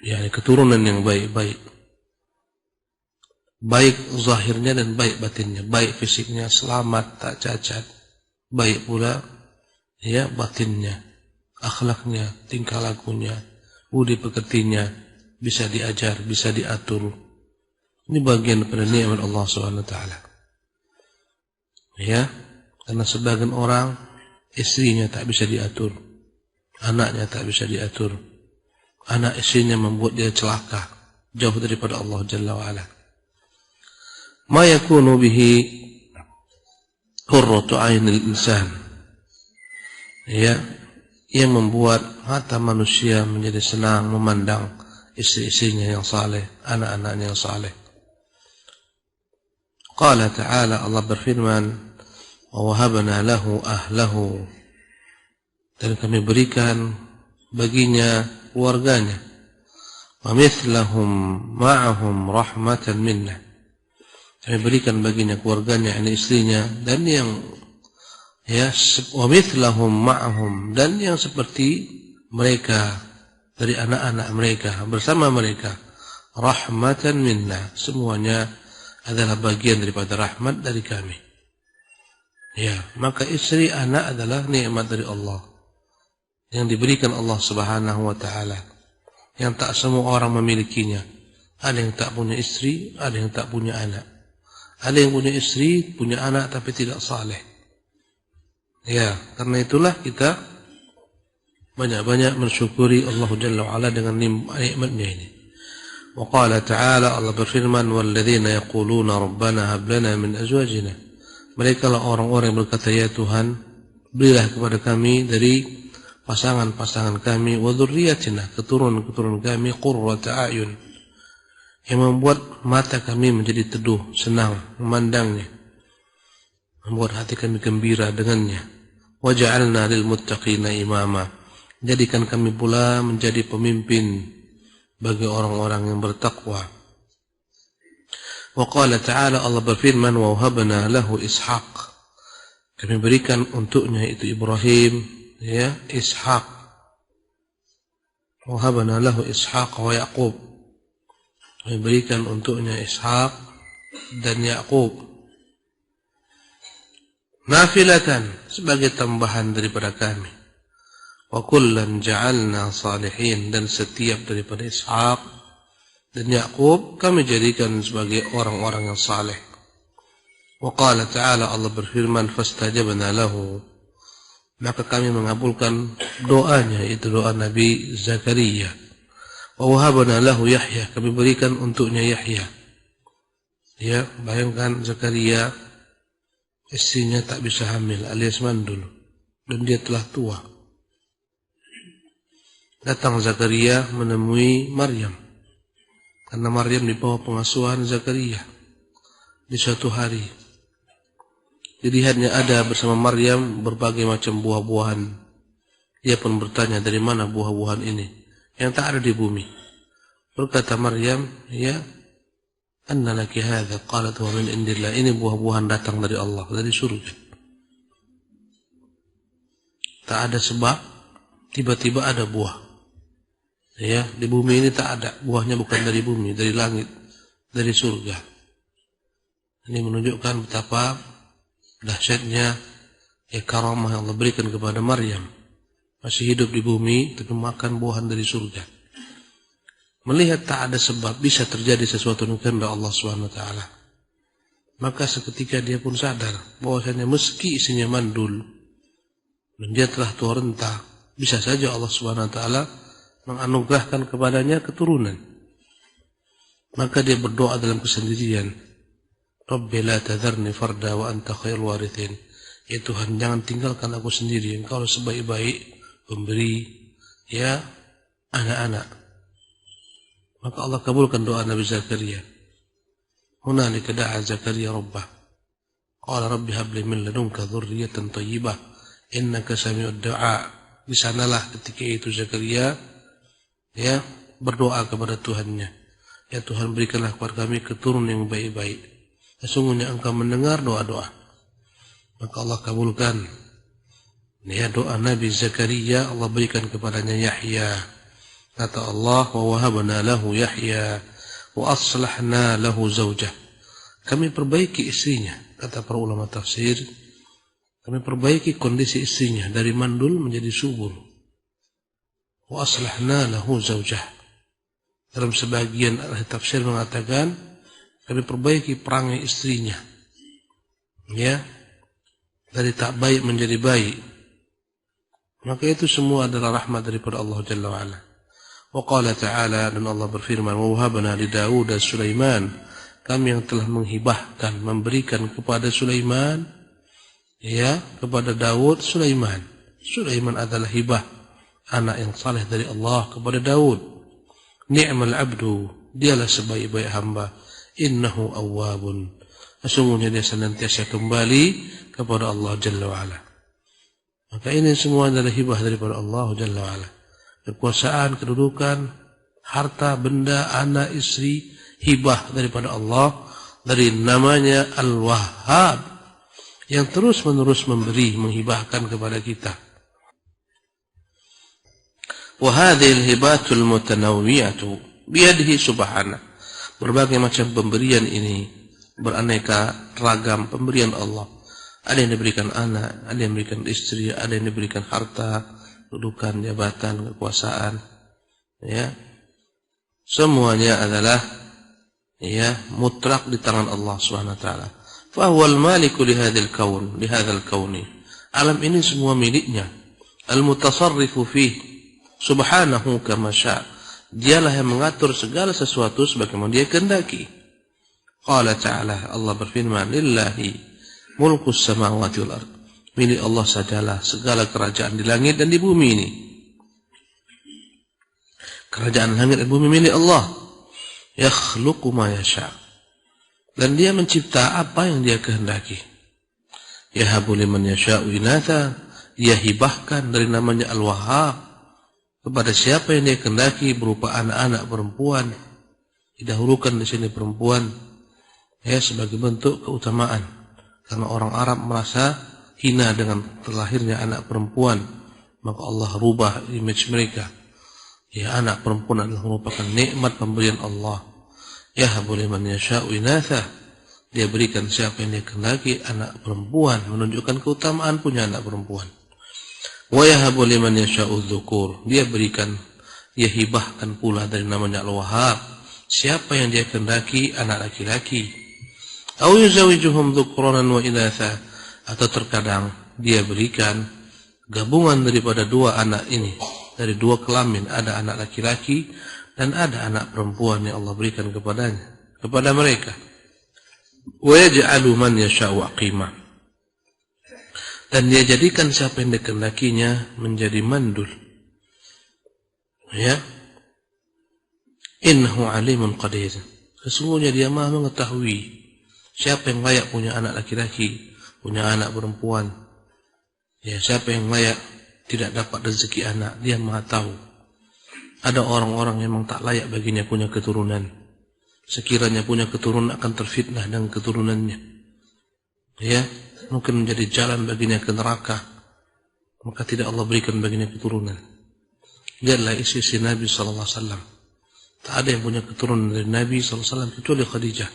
Yani keturunan yang baik-baik. Baik zahirnya dan baik batinnya, baik fisiknya selamat tak cacat, baik pula ya batinnya, akhlaknya, tingkah lakunya, budi pekertinya bisa diajar, bisa diatur. Ini bagian daripada nikmat Allah Subhanahu wa taala. Ya, karena sebagian orang istrinya tak bisa diatur, anaknya tak bisa diatur, anak istrinya membuat dia celaka, jauh daripada Allah Jalla wa ala. Ma yakunu bihi qurratu 'ainil insan, ya, yang membuat mata manusia menjadi senang memandang istri-istrinya yang saleh, anak-anaknya yang saleh. Qala ta'ala, Allah berfirman, wa wahabna lahu ahlahu, dan kami berikan baginya keluarganya, wa mithlahum ma'ahum rahmatan minna, kami berikan baginya keluarganya, ini istrinya, dan yang ya wa mithlahum ma'ahum, dan yang seperti mereka dari anak-anak mereka bersama mereka, rahmatan minna, semuanya adalah bagian daripada rahmat dari kami. Ya, maka istri anak adalah nikmat dari Allah yang diberikan Allah Subhanahu wa taala, yang tak semua orang memilikinya. Ada yang tak punya istri, ada yang tak punya anak. Ada yang punya istri, punya anak tapi tidak saleh. Ya, karena itulah kita banyak-banyak mensyukuri Allah Jalla wa ala dengan nikmatnya ini. Wa qala ta'ala, Allah berfirman, walladzina yaquluna rabbana hab lana min azwajina, mereka lah orang-orang yang berkata, ya Tuhan, berilah kepada kami dari pasangan-pasangan kami, wa dzurriyyatina, keturunan-keturunan kami, qurrata a'yun, yang membuat mata kami menjadi teduh, senang memandangnya, membuat hati kami gembira dengannya. Waja'alna lil muttaqina imama, jadikan kami pula menjadi pemimpin bagi orang-orang yang bertakwa. Wa qala ta'ala, Allah berfirman, wa wahabna lahu ishaq, kami berikan untuknya itu Ibrahim, ya, Ishaq. Wa wahabna lahu ishaq wa Yaqub, kami berikan untuknya Ishaq dan Yaqub, nafilatan, sebagai tambahan daripada kami. Wa kullan ja'alna salihin, dan setiap daripada Ishaq dan Yaqub kami jadikan sebagai orang-orang yang saleh. Wa qala ta'ala, Allah berfirman, fastajabna lahu, maka kami mengabulkan doanya, itu doa Nabi Zakaria. Wa wahabna lahu Yahya, kami berikan untuknya Yahya. Ya, bayangkan Zakaria, istrinya tak bisa hamil alias mandul, dan dia telah tua. Datang Zakaria menemui Maryam, karena Maryam di bawah pengasuhan Zakaria di suatu hari. Dilihatnya ada bersama Maryam berbagai macam buah-buahan. Dia pun bertanya, dari mana buah-buahan ini yang tak ada di bumi? Berkata Maryam, ya, anna laki hadha, qalat wa min indillah, ini buah-buahan datang dari Allah, dari surga. Tak ada sebab, tiba-tiba ada buah. Ya, di bumi ini tak ada, buahnya bukan dari bumi, dari langit, dari surga. Ini menunjukkan betapa dahsyatnya karamah yang Allah berikan kepada Maryam. Masih hidup di bumi, tapi makan buahan dari surga. Melihat tak ada sebab bisa terjadi sesuatu yang kehendak Allah SWT. Maka seketika dia pun sadar bahwasanya meski isinya mandul dan dia telah tua renta, bisa saja Allah SWT menganugerahkan kepadanya keturunan. Maka dia berdoa dalam kesendirian, Rabbi la tadharni farda wa anta khairul warithin. Ya Tuhan, jangan tinggalkan aku sendiri, Engkau sebaik-baik pemberi ya anak-anak. Maka Allah kabulkan doa Nabi Zakaria. Hunalika da'a Zakaria rabbah, qala rabbi hab li min ladunka dhurriyyatan thayyibah innaka sami'ud du'a. Di sanalah ketika itu Zakaria ya berdoa kepada Tuhannya, ya Tuhan, berikanlah kepada kami keturunan yang baik-baik. Sesungguhnya Engkau mendengar doa-doa. Maka Allah kabulkan ya doa Nabi Zakaria, Allah berikan kepadanya Yahya. Kata Allah, wa wahabna lahu Yahya wa aslahna lahu zawjah. Kami perbaiki istrinya, kata para ulama tafsir. Kami perbaiki kondisi istrinya dari mandul menjadi subur. Wa aslahna lahu zawjah. Dalam sebagian ahli tafsir mengatakan kami perbaiki perangai istrinya, ya, dari tak baik menjadi baik. Maka itu semua adalah rahmat daripada Allah Jalla wa'ala. Wa qala ta'ala, dan Allah berfirman, wa wahabna li Daud dan Sulaiman, kami yang telah menghibahkan, memberikan kepada Sulaiman, ya, kepada Daud Sulaiman. Sulaiman adalah hibah, anak yang saleh dari Allah kepada Daud. Ni'mal abdu, dialah sebaik-baik hamba. Innahu awwabun, sesungguhnya dia senantiasa kembali kepada Allah Jalla wa'ala. Maka ini semua adalah hibah daripada Allah Jalla wa'ala. Kekuasaan, kedudukan, harta, benda, anak, istri, hibah daripada Allah. Dari namanya Al-Wahhab, yang terus-menerus memberi, menghibahkan kepada kita. Wa hadhil hibatul mutanawwiyatu biyadihi subhanahu. Berbagai macam pemberian ini beraneka ragam pemberian Allah. Ada yang diberikan anak, ada yang diberikan istri, ada yang diberikan harta, kedudukan, jabatan, kekuasaan. Ya, semuanya adalah ya mutlak di tangan Allah Subhanahu wa taala. Fa huwal maliku li hadzal kaun, li hadzal kauni. Alam ini semua miliknya. Al-mutasarrifu fihi subhanahu kama syaa. Dialah yang mengatur segala sesuatu sebagaimana dia kehendaki. Qala ta'ala, Allah berfirman, lillahi mulkus samawati wal ard. Milik Allah sajalah segala kerajaan di langit dan di bumi ini. Kerajaan langit dan bumi milik Allah. Yakhluqu ma yasha. Dan dia mencipta apa yang dia kehendaki. Yahabu liman yasha'u inatha. Dia hibahkan dari namanya Al-Wahhab kepada siapa yang dia kehendaki berupa anak-anak perempuan. Didahulukan di sini perempuan ya sebagai bentuk keutamaan, karena orang Arab merasa hina dengan terlahirnya anak perempuan, maka Allah rubah image mereka. Ya, anak perempuan adalah merupakan nikmat pemberian Allah. Yahabu liman yasha'u inatha. Dia berikan siapa yang dia kehendaki anak perempuan, menunjukkan keutamaan punya anak perempuan. Wa yahabu liman yasha'u dzukur. Dia berikan, dia hibahkan pula dari namanya Al-Wahhab, siapa yang dia kehendaki anak laki-laki. Au yuzawijuhum dzukuranan wa inatha, atau terkadang dia berikan gabungan daripada dua anak ini, dari dua kelamin, ada anak laki-laki dan ada anak perempuan yang Allah berikan kepada mereka. Wa yaj'alu man yasha'u aqima, dan dia jadikan siapa yang dikehendakinya menjadi mandul. Ya, innahu alimun qadir, sesungguhnya dia Maha mengetahui siapa yang layak punya anak laki-laki, punya anak perempuan. Ya, siapa yang layak tidak dapat rezeki anak, dia Maha tahu. Ada orang-orang yang memang tak layak baginya punya keturunan. Sekiranya punya keturunan akan terfitnah dengan keturunannya. Ya, mungkin menjadi jalan baginya ke neraka. Maka tidak Allah berikan baginya keturunan. Lihatlah isi Nabi SAW. Tak ada yang punya keturunan dari Nabi SAW kecuali Khadijah,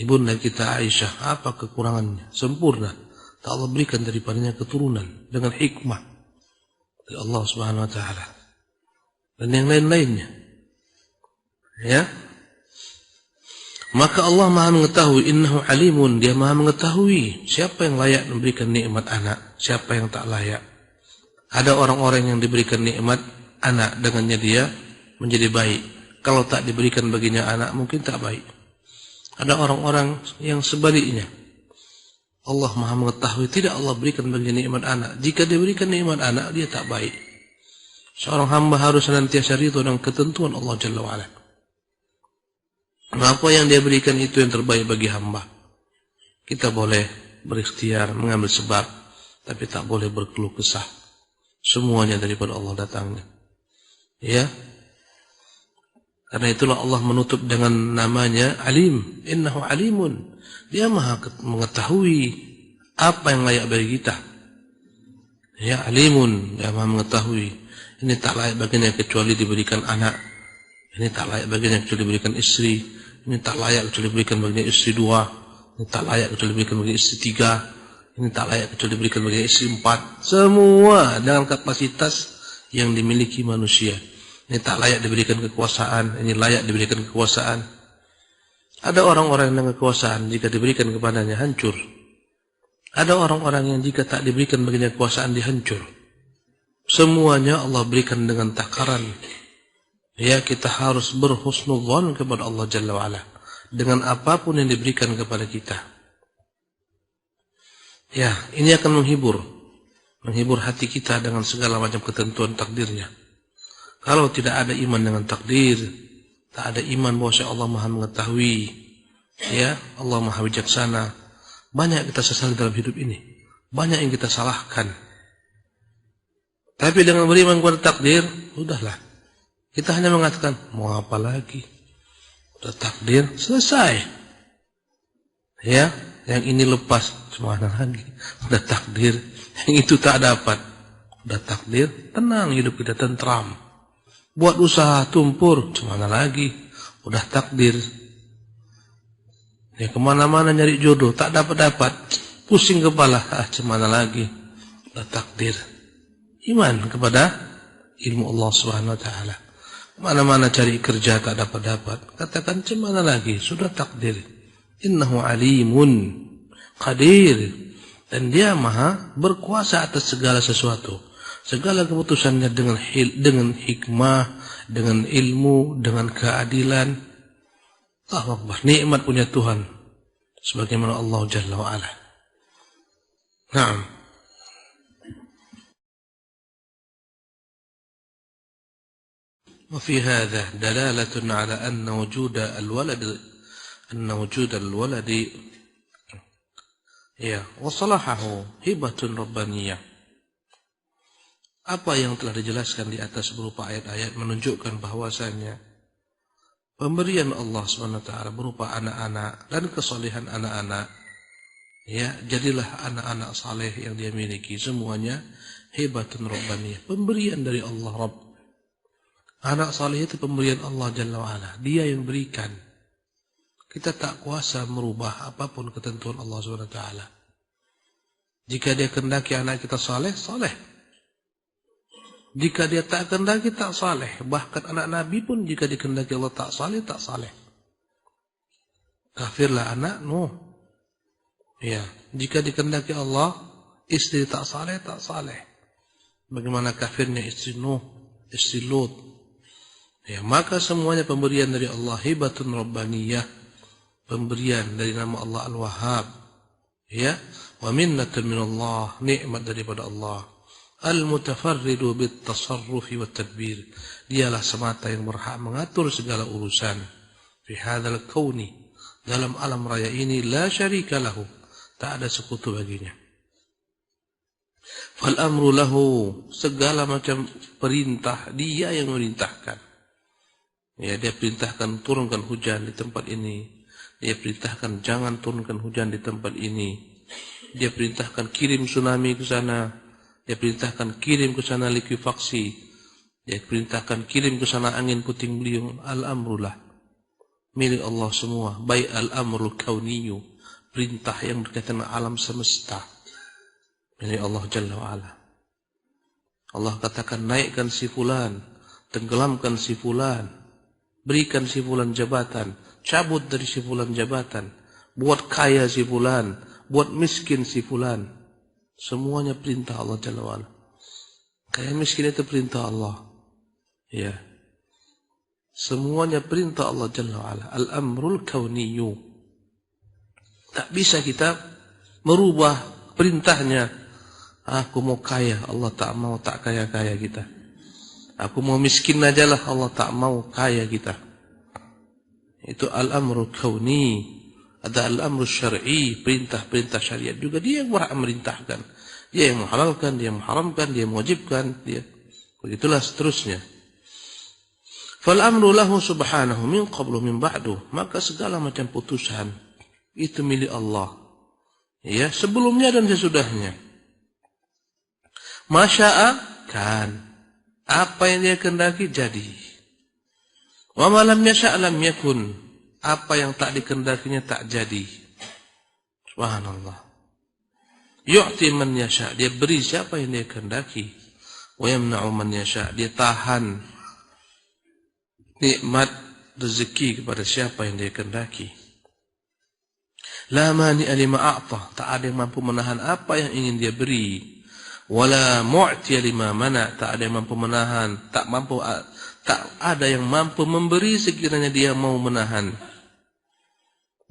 ibunda kita Aisyah. Apa kekurangannya? Sempurna. Tak Allah berikan daripadanya keturunan dengan hikmah dari Allah Subhanahu wa taala. Dan yang lain-lainnya. Ya. Maka Allah Maha mengetahui, innahu alimun, dia Maha mengetahui siapa yang layak memberikan nikmat anak, siapa yang tak layak. Ada orang-orang yang diberikan nikmat anak, dengannya dia menjadi baik. Kalau tak diberikan baginya anak, mungkin tak baik. Ada orang-orang yang sebaliknya. Allah Maha mengetahui, tidak Allah berikan baginya nikmat anak. Jika diberikan nikmat anak, dia tak baik. Seorang hamba harus senantiasa ridho dengan ketentuan Allah Jalla wa'ala. Apa yang dia berikan itu yang terbaik bagi hamba. Kita boleh berikhtiar, mengambil sebab, tapi tak boleh berkeluh kesah. Semuanya daripada Allah datangnya. Ya. Karena itulah Allah menutup dengan namanya Alim. Innahu alimun. Dia Maha mengetahui apa yang layak bagi kita. Ya, alimun, dia Maha mengetahui. Ini tak layak baginya kecuali diberikan anak. Ini tak layak baginya kecuali diberikan istri. Ini tak layak kecuali diberikan baginya istri 2. Ini tak layak kecuali diberikan baginya istri 3. Ini tak layak kecuali diberikan baginya istri 4. Semua dengan kapasitas yang dimiliki manusia. Ini tak layak diberikan kekuasaan, ini layak diberikan kekuasaan. Ada orang-orang yang dengan kekuasaan jika diberikan kepadanya hancur. Ada orang-orang yang jika tak diberikan baginya kekuasaan dihancur. Semuanya Allah berikan dengan takaran. Ya, kita harus berhusnudzon kepada Allah Jalla wa'ala dengan apapun yang diberikan kepada kita. Ya, ini akan menghibur hati kita dengan segala macam ketentuan takdirnya. Kalau tidak ada iman dengan takdir, tak ada iman bahwa Allah Maha mengetahui, ya, Allah Maha bijaksana, banyak kita sesali dalam hidup ini, banyak yang kita salahkan. Tapi dengan beriman kepada takdir, udahlah. Kita hanya mengatakan, mau apa lagi? Udah takdir, selesai. Ya, yang ini lepas, mana lagi? Udah takdir, yang itu tak dapat. Udah takdir, tenang hidup kita, tentram. Buat usaha tumpur, mana lagi? Udah takdir. Ya, kemana-mana nyari jodoh, tak dapat-dapat. Pusing kepala, mana lagi? Udah takdir. Iman kepada ilmu Allah Subhanahu wa taala. Mana-mana cari kerja tak dapat-dapat, katakan mana lagi, sudah takdir. Innahu alimun qadir, dan dia Maha berkuasa atas segala sesuatu. Segala keputusannya dengan hikmah, dengan ilmu, dengan keadilan. Allahu Akbar, nikmat punya Tuhan sebagaimana Allah Jalla wa Ala. Naam. وفي هذا دلالة على أن وجود الولد وصلاحه هبة ربانية. Apa yang telah dijelaskan di atas berupa ayat-ayat menunjukkan bahwasanya pemberian Allah SWT berupa anak-anak dan kesalehan anak-anak, ya, jadilah anak-anak saleh yang dia miliki, semuanya hebatun rabbaniyah, pemberian dari Allah Rabb. Anak saleh itu pemberian Allah Jalla wa'ala, dia yang berikan. Kita tak kuasa merubah apapun ketentuan Allah SWT. Jika dia kehendaki anak kita saleh, saleh. Jika dia tak kehendaki, tak saleh. Bahkan anak Nabi pun jika dikehendaki Allah tak saleh, tak saleh. kafirlah anak Nuh. Ya, jika dikehendaki Allah, istri tak saleh, tak saleh. Bagaimana kafirnya istri Nuh, istri Lut. Ya, maka semuanya pemberian dari Allah, hibatun rabbaniyah, pemberian dari nama Allah Al-Wahhab. Ya, wa minnatun minallah, nikmat daripada Allah. Al-mutafarridu bit-tasarrufi wat-tadbir. Dialah semata yang berhak mengatur segala urusan. Fi hadzal kauni, dalam alam raya ini, la syarika lahu, tak ada sekutu baginya. Fal amru lahu, segala macam perintah dia yang memerintahkan. Ya, dia perintahkan turunkan hujan di tempat ini. Dia perintahkan jangan turunkan hujan di tempat ini. Dia perintahkan kirim tsunami ke sana. Dia perintahkan kirim ke sana likuifaksi. Dia perintahkan kirim ke sana angin puting beliung. Al-amrulah, milik Allah semua. Baik al-amrul kauniyu, perintah yang berkaitan dengan alam semesta, milik Allah Jalla wa'ala. Allah katakan naikkan si fulan, tenggelamkan si fulan, berikan si fulan jabatan, cabut dari si fulan jabatan, buat kaya si fulan, buat miskin si fulan. Semuanya perintah Allah Jalla wa'ala. Kaya miskin itu perintah Allah. Ya, semuanya perintah Allah Jalla wa'ala. Al-amrul kauniyu. Tak bisa kita merubah perintahnya. Aku mau kaya, Allah tak mau, tak kaya-kaya kita. Aku mau miskin ajalah, Allah tak mau kaya kita. Itu al-amrul kauni. Ada al-amrul syar'i, perintah-perintah syariat juga dia yang berhak memerintahkan. Dia yang menghalalkan, dia yang mengharamkan, dia yang mewajibkan, dia. Begitulah seterusnya. Fal amru lahu subhanahu min qablu min ba'du. Maka segala macam putusan itu milik Allah. Ya, sebelumnya dan sesudahnya. Masya'a kan. Apa yang dia kehendaki jadi. Wa ma lam yasha' lam yakun. Apa yang tak dikehendakinya tak jadi. Subhanallah. Yu'ti man yasha', dia beri siapa yang dia kehendaki. Wa yamna'u man yasha', dia tahan nikmat rezeki kepada siapa yang dia kehendaki. La mani'a lima a'ta, tak ada yang mampu menahan apa yang ingin dia beri. Wala mu'tiya lima mana', tak ada yang mampu menahan, tak ada yang mampu memberi sekiranya dia mau menahan.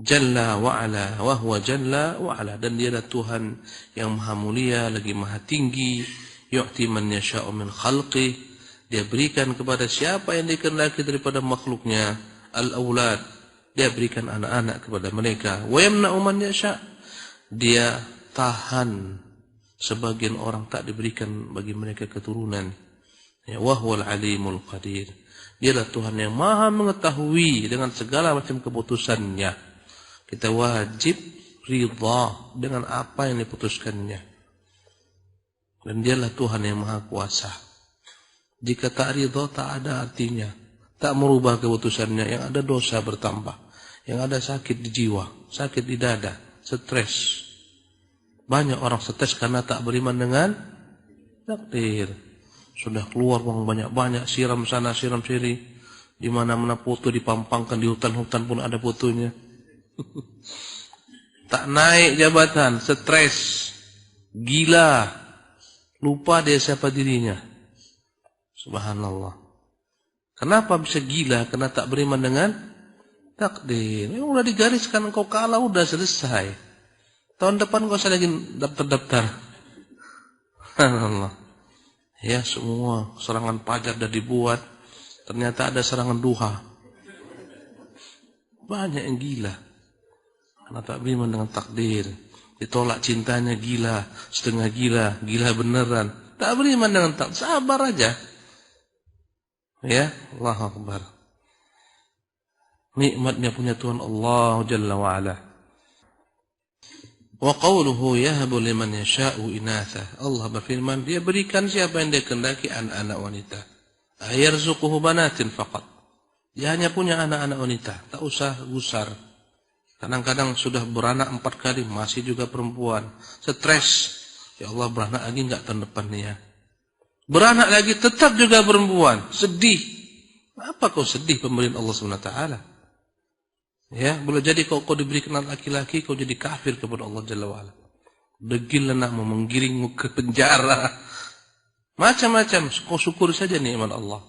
Jalla wa'ala, wa huwa jalla wa'ala, dan dia adalah Tuhan yang maha mulia lagi maha tinggi. Yu'ti man yasha'u min khalqih, dia berikan kepada siapa yang dikehendaki daripada makhluknya. Al-aulad, dia berikan anak-anak kepada mereka. Wa yamna'u man yasha', dia tahan sebagian orang tak diberikan bagi mereka keturunan. Ya, wa huwal alimul qadir, dia adalah Tuhan yang maha mengetahui dengan segala macam keputusannya. Kita wajib ridha dengan apa yang diputuskannya. Dan dialah Tuhan yang maha kuasa. Jika tak ridha, tak ada artinya. Tak merubah keputusannya, yang ada dosa bertambah. Yang ada sakit di jiwa, sakit di dada, stres. Banyak orang stres karena tak beriman dengan takdir. Sudah keluar uang banyak-banyak, siram sana, siram sini. Di mana-mana foto dipampangkan, di hutan-hutan pun ada fotonya. Tak naik jabatan, stres, gila, lupa dia siapa dirinya. Subhanallah. Kenapa bisa gila? Karena tak beriman dengan takdir. Memang udah digariskan, engkau kalah, udah selesai. Tahun depan kau usah lagi daftar-daftar. Subhanallah. Ya, semua serangan fajar dah dibuat. Ternyata ada serangan duha. Banyak yang gila karena tak beriman dengan takdir. Ditolak cintanya gila, setengah gila, gila beneran. Tak beriman dengan takdir, sabar aja. Ya, Allahu Akbar. Nikmatnya punya Tuhan Allah Jalla wa'ala. Wa qawluhu yahabu liman yasha'u inatha. Allah berfirman, dia berikan siapa yang dia kehendaki anak-anak wanita. Ayarzuquhu banatin faqat. Dia hanya punya anak-anak wanita, tak usah gusar. Kadang-kadang sudah beranak 4 kali, masih juga perempuan. Stres. Ya Allah, beranak lagi enggak tahun depannya. Beranak lagi tetap juga perempuan. Sedih. Apa kau sedih pemberian Allah SWT? Ya, boleh jadi kau diberikan anak laki-laki, kau jadi kafir kepada Allah Jalla wa'ala. Degil anakmu, menggiringmu ke penjara. Macam-macam, kau syukuri saja nikmat Allah.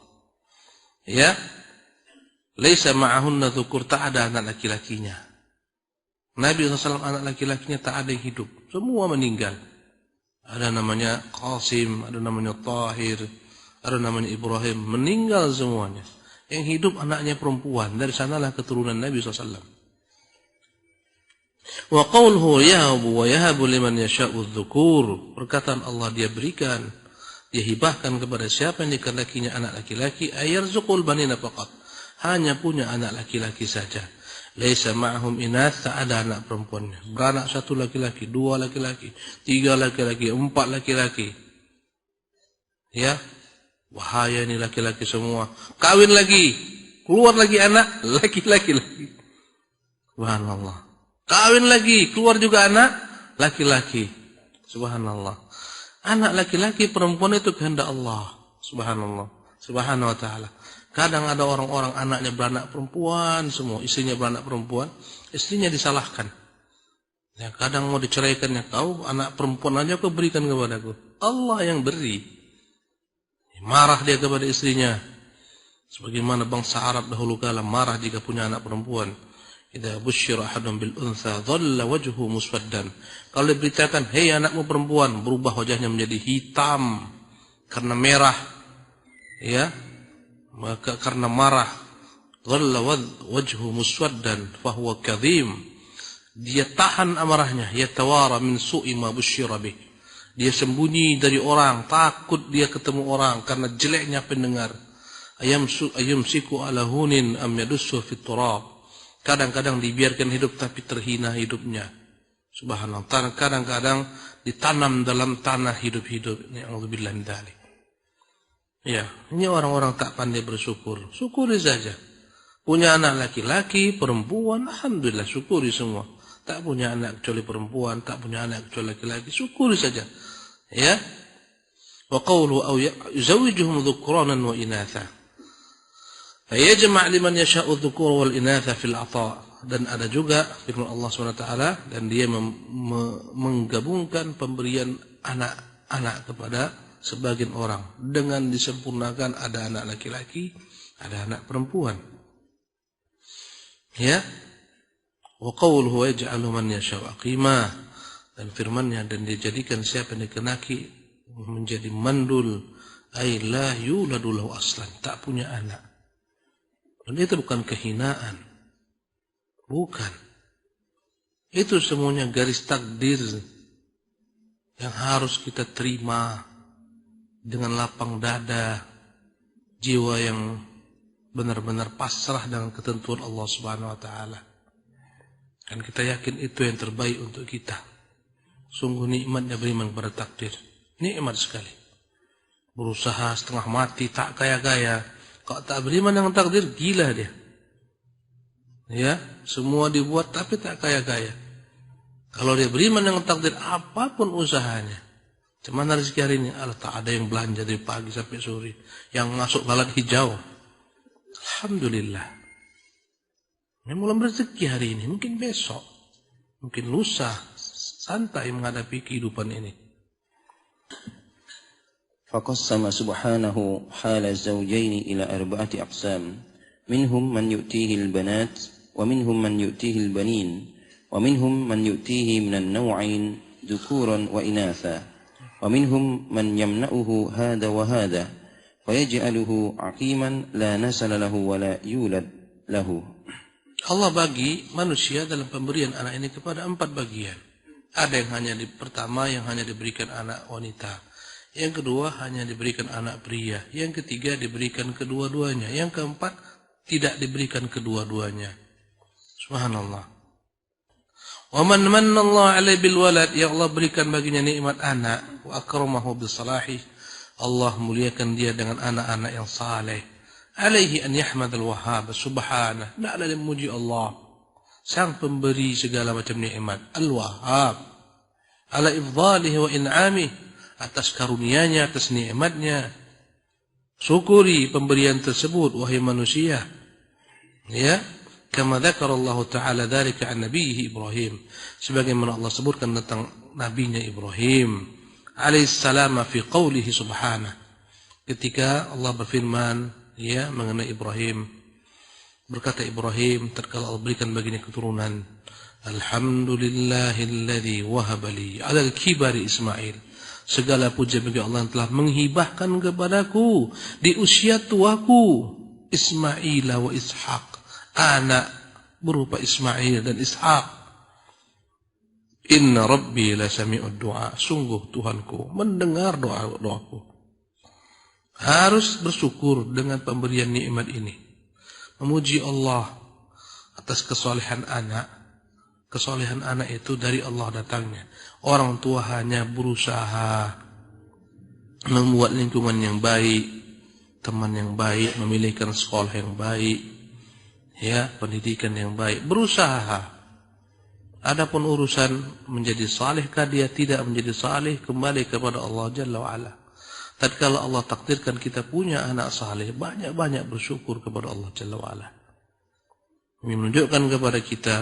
Ya. Laisa ma'ahunna dzukur, tak ada anak laki-lakinya. Nabi SAW anak laki-lakinya tak ada yang hidup. Semua meninggal. Ada namanya Qasim, ada namanya Tahir, ada namanya Ibrahim. Meninggal semuanya. Yang hidup anaknya perempuan. Dari sanalah keturunan Nabi SAW. Wa qawluhu yahabu wa yahabu liman yasha'u dzukur. Perkataan Allah, dia berikan, dia hibahkan kepada siapa yang dikehendakinya anak laki-laki. Ayarzuqul banina faqat. Hanya punya anak laki-laki saja. Laisa ma'hum inath, tak ada anak perempuannya. Beranak satu laki-laki, dua laki-laki, tiga laki-laki, empat laki-laki. Ya. Wahaya ini laki-laki semua. Kawin lagi, keluar lagi anak laki-laki lagi. Subhanallah. Kawin lagi, keluar juga anak laki-laki. Subhanallah. Anak laki-laki perempuan itu kehendak Allah. Subhanallah. Subhanahu wa ta'ala. Kadang ada orang-orang anaknya beranak perempuan semua, istrinya beranak perempuan, istrinya disalahkan. Ya, kadang mau diceraikannya, kau anak perempuan aja kau berikan kepadaku. Allah yang beri. Marah dia kepada istrinya. Sebagaimana bangsa Arab dahulu kala marah jika punya anak perempuan. Idza busyira ahadun bil untha dhalla wajhu muswaddan. Kalau diberitakan, "Hei anakmu perempuan," berubah wajahnya menjadi hitam karena merah. Ya. Maka karena marah, dhalla wajhu muswaddan fa huwa kadhim. Dia tahan amarahnya, yatawara min su'i ma busyira bih. Dia sembunyi dari orang, takut dia ketemu orang karena jeleknya pendengar. Ayamsiku ala hunin am yadussu fit turab. Kadang-kadang dibiarkan hidup tapi terhina hidupnya. Subhanallah. Kadang-kadang ditanam dalam tanah hidup-hidup. Na'udzubillah min dzalik. Ya, ini orang-orang tak pandai bersyukur. Syukuri saja. Punya anak laki-laki, perempuan, alhamdulillah syukuri semua. Tak punya anak kecuali perempuan, tak punya anak kecuali laki-laki, syukuri saja. Ya. Wa qawluhu aw yuzawwijuhum dhukranan wa inatha. Fayajma' liman yasha'u dhukura wal inatha fil 'ata'. Dan ada juga firman Allah SWT, dan dia menggabungkan pemberian anak-anak kepada sebagian orang dengan disempurnakan, ada anak laki-laki, ada anak perempuan. Ya. Wa qawluhu yaj'alu man yasha'u aqima, dan firman-Nya, dan dia jadikan siapa yang dikenaki menjadi mandul, ay la yuladu lahu aslan, tak punya anak. Dan itu bukan kehinaan. Bukan. Itu semuanya garis takdir yang harus kita terima dengan lapang dada, jiwa yang benar-benar pasrah dengan ketentuan Allah Subhanahu wa taala. Dan kita yakin itu yang terbaik untuk kita. Sungguh nikmatnya beriman kepada takdir. Nikmat sekali. Berusaha setengah mati, tak kaya-kaya. Kalau tak beriman dengan takdir, gila dia. Ya, semua dibuat tapi tak kaya-kaya. Kalau dia beriman dengan takdir, apapun usahanya. Cuman rezeki hari ini, tak ada yang belanja dari pagi sampai sore. Yang masuk lalat hijau. Alhamdulillah. Ini mulai rezeki hari ini, mungkin besok, mungkin lusa, santai menghadapi kehidupan ini. Faqassama subhanahu hala zawjaini ila arba'ati aqsam. Minhum man yu'tihi al-banat, wa minhum man yu'tihi al-banin, wa minhum man yu'tihi minan naw'ain dhukuran wa inatha, wa minhum man yamna'uhu hada wa hada, fayaj'aluhu aqiman la nasala lahu wa la yulad lahu. Allah bagi manusia dalam pemberian anak ini kepada 4 bagian. Ada yang hanya pertama yang hanya diberikan anak wanita. Yang kedua hanya diberikan anak pria. Yang ketiga diberikan kedua-duanya. Yang keempat tidak diberikan kedua-duanya. Subhanallah. Wa man manna Allah alaihi bil walad, ya Allah berikan baginya nikmat anak, wa akramahu bis salahi. Allah muliakan dia dengan anak-anak yang saleh. Alaihi an yahmadal wahhab subhanahu. Na'la memuji Allah, sang pemberi segala macam nikmat, al-wahhab, ala ifdalihi wa in'amih, atas karunia-Nya, atas nikmatnya. Syukuri pemberian tersebut wahai manusia. Ya, Kama dzakara Allah Ta'ala dzalika an nabiyhi Ibrahim, sebagaimana Allah sebutkan tentang nabinya Ibrahim alaihissalam fi qoulihi subhanahu, ketika Allah berfirman ya mengenai Ibrahim, berkata Ibrahim tatkala Allah berikan baginya keturunan, alhamdulillahilladzi wahaba li 'alal kibari Ismail, segala puja bagi Allah yang telah menghibahkan kepadaku di usia tuaku Ismail wa Ishaq, anak berupa Ismail dan Ishaq. Inna rabbi la sami'ud du'a, sungguh Tuhanku mendengar doaku. Harus bersyukur dengan pemberian nikmat ini, memuji Allah atas kesolehan anak. Kesolehan anak itu dari Allah datangnya. Orang tua hanya berusaha membuat lingkungan yang baik, teman yang baik, memilihkan sekolah yang baik, ya, pendidikan yang baik, berusaha. Adapun urusan menjadi salehkah dia tidak menjadi saleh, kembali kepada Allah Jalla wa'ala. Tatkala Allah takdirkan kita punya anak saleh, banyak-banyak bersyukur kepada Allah Jalla wa'ala. Ini menunjukkan kepada kita,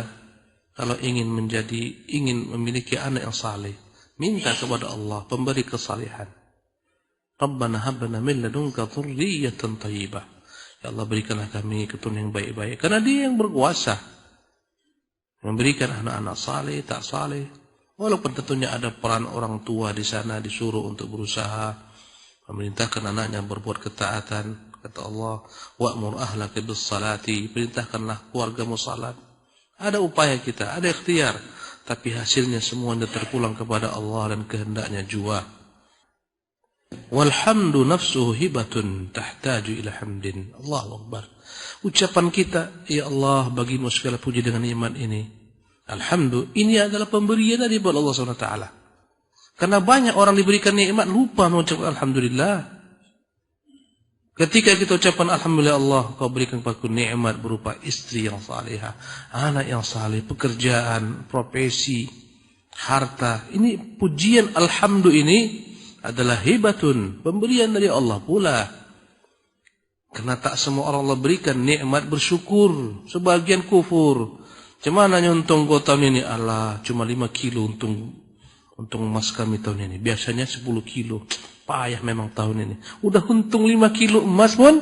kalau ingin memiliki anak yang saleh, minta kepada Allah pemberi kesalehan. Rabbana hab lana min ladunka dzurriyyatan thayyibah. Ya Allah, berikanlah kami keturunan yang baik-baik. Karena Dia yang berkuasa memberikan anak-anak saleh, tak saleh. Walaupun tentunya ada peran orang tua di sana, disuruh untuk berusaha memerintahkan anaknya berbuat ketaatan. Kata Allah, wa'mur ahlaka bis salati, perintahkanlah keluargamu salat. Ada upaya kita, ada ikhtiar, tapi hasilnya semuanya terpulang kepada Allah dan kehendaknya jua. Walhamdu nafsuhu hibatun tahtaju ila hamdin. Allahu Akbar. Ucapan kita, ya Allah, bagimu segala puji dengan iman ini. Alhamdulillah, ini adalah pemberian dari Allah SWT. Karena banyak orang diberikan nikmat lupa mengucapkan alhamdulillah. Ketika kita ucapkan alhamdulillah Allah, kau berikan kepadaku nikmat berupa istri yang salihah, anak yang saleh, pekerjaan, profesi, harta. Ini pujian alhamdulillah ini adalah hibatun, pemberian dari Allah pula. Karena tak semua orang Allah berikan nikmat bersyukur, sebagian kufur. Cuma nyuntung kau tahun ini, Allah cuma 5 kilo untung emas kami tahun ini. Biasanya 10 kilo. Payah memang tahun ini. Udah untung 5 kilo emas pun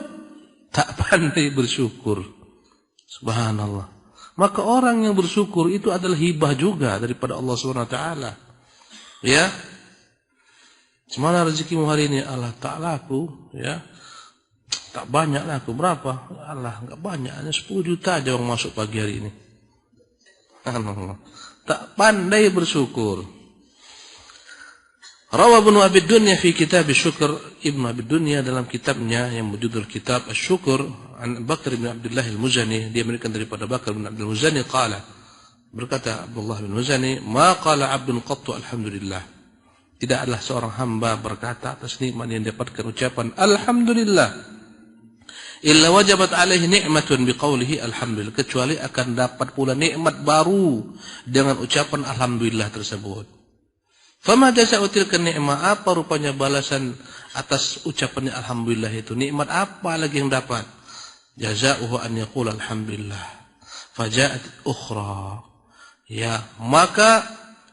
tak pandai bersyukur. Subhanallah. Maka orang yang bersyukur itu adalah hibah juga daripada Allah SWT. Ya. Semana rezekimu hari ini, Allah tak laku, ya. Tak banyak laku. Berapa? Allah enggak banyak, hanya 10 juta aja orang masuk pagi hari ini. Tak pandai bersyukur. Rawa Ibnu Abi Dunya fi kitab Asy-Syukr, Ibnu Abi Dunya dalam kitabnya yang berjudul Kitab Asy-Syukr, an Bakr bin Abdullah Al-Muzani, dia meriwayatkan daripada Bakr bin Abdullah Al-Muzani qala, berkata Abdullah bin Muzani, ma qala 'abdun qattu alhamdulillah. Tidak adalah seorang hamba berkata atas nikmat yang dapatkan ucapan alhamdulillah, illa wajabat alaihi ni'matun biqaulihi alhamdulillah, kecuali akan dapat pula nikmat baru dengan ucapan alhamdulillah tersebut. Fama jazaa'u tilka ni'mah, apa rupanya balasan atas ucapannya alhamdulillah itu? Nikmat apa lagi yang dapat? Jazaa'uhu an yaqula alhamdulillah faja'at ukhra. Ya, maka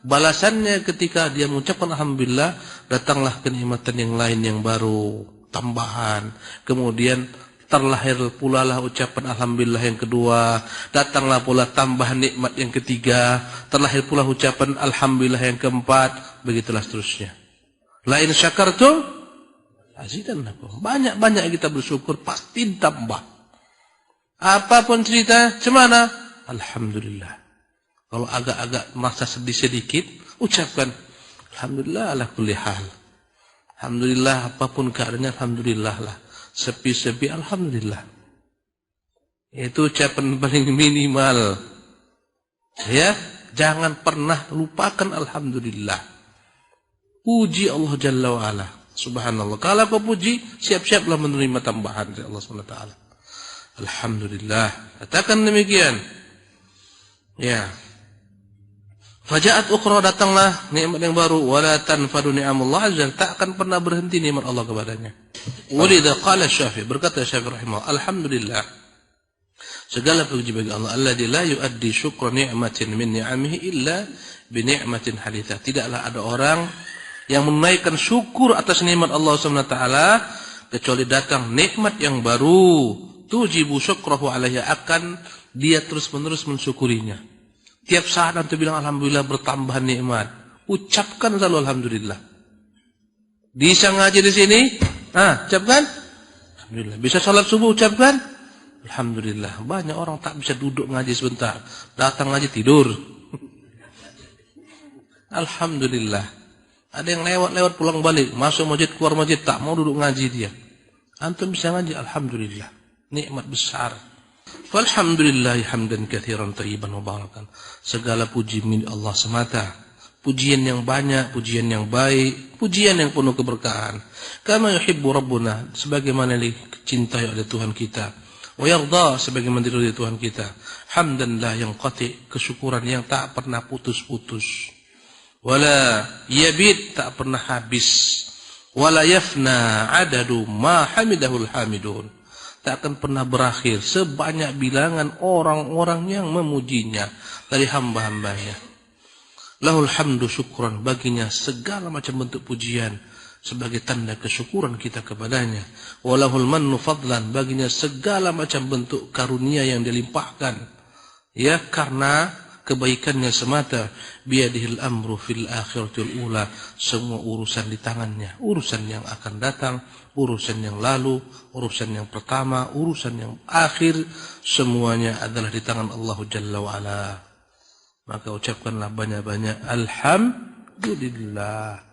balasannya ketika dia mengucapkan alhamdulillah, datanglah kenikmatan yang lain yang baru, tambahan. Kemudian terlahir pula lah ucapan alhamdulillah yang kedua, datanglah pula tambahan nikmat yang ketiga, terlahir pula ucapan alhamdulillah yang keempat, begitulah seterusnya. La in syakartum azidannakum. Banyak-banyak kita bersyukur pasti tambah. Apapun cerita, cemana? Alhamdulillah. Kalau agak-agak merasa sedih sedikit, ucapkan alhamdulillah ala kulli hal. Alhamdulillah, apapun keadaannya alhamdulillah lah. Sepi-sepi alhamdulillah. Itu ucapan paling minimal. Ya, jangan pernah lupakan alhamdulillah. Puji Allah Jalla wa Ala. Subhanallah. Kalau kau puji, siap-siaplah menerima tambahan dari Allah Subhanahu wa taala. Alhamdulillah. Katakan demikian. Ya. Faja'at ukhra, datanglah nikmat yang baru, wala tanfadu ni'amullah azza, tak akan pernah berhenti nikmat Allah kepadanya. Walidha qala Syafi'i, berkata Syafi'i rahimahullah, alhamdulillah Segala puji bagi Allah. Alladzi la yuaddi syukra ni'matin min ni'amihi illa bi ni'matin haditsah. Tidaklah ada orang yang menunaikan syukur atas nikmat Allah Subhanahu wa taala kecuali datang nikmat yang baru. Tujibu syukrahu alaiha, akan dia terus-menerus mensyukurinya. Tiap saat nanti bilang alhamdulillah, bertambah nikmat. Ucapkan selalu alhamdulillah. Bisa ngaji di sini? Ucapkan alhamdulillah. Bisa salat subuh, ucapkan alhamdulillah. Banyak orang tak bisa duduk ngaji sebentar, datang ngaji tidur. Alhamdulillah. Ada yang lewat-lewat pulang balik, masuk masjid keluar masjid, tak mau duduk ngaji dia. Antum bisa ngaji, alhamdulillah. Nikmat besar. Walhamdulillah hamdan katsiran thayyiban mubarakan. Segala puji milik Allah semata. Pujian yang banyak, pujian yang baik, pujian yang penuh keberkahan. Kama yuhibbu rabbuna, sebagaimana dicintai oleh Tuhan kita. Wa yarda, sebagaimana diridhai Tuhan kita. Hamdan la yanqati, kesyukuran yang tak pernah putus-putus. Wala yabid, tak pernah habis. Wala yafna adadu ma hamidahul hamidun, tak akan pernah berakhir sebanyak bilangan orang-orang yang memujinya dari hamba-hambanya. Lahul hamdu syukran, baginya segala macam bentuk pujian sebagai tanda kesyukuran kita kepadanya. Walahul mannu fadlan, baginya segala macam bentuk karunia yang dilimpahkan, ya, karena kebaikannya semata. Biadihil amru fil akhiratil ula, semua urusan di tangannya, urusan yang akan datang, urusan yang lalu, urusan yang pertama, urusan yang akhir, semuanya adalah di tangan Allah Jalla wa Ala. Maka ucapkanlah banyak-banyak alhamdulillah.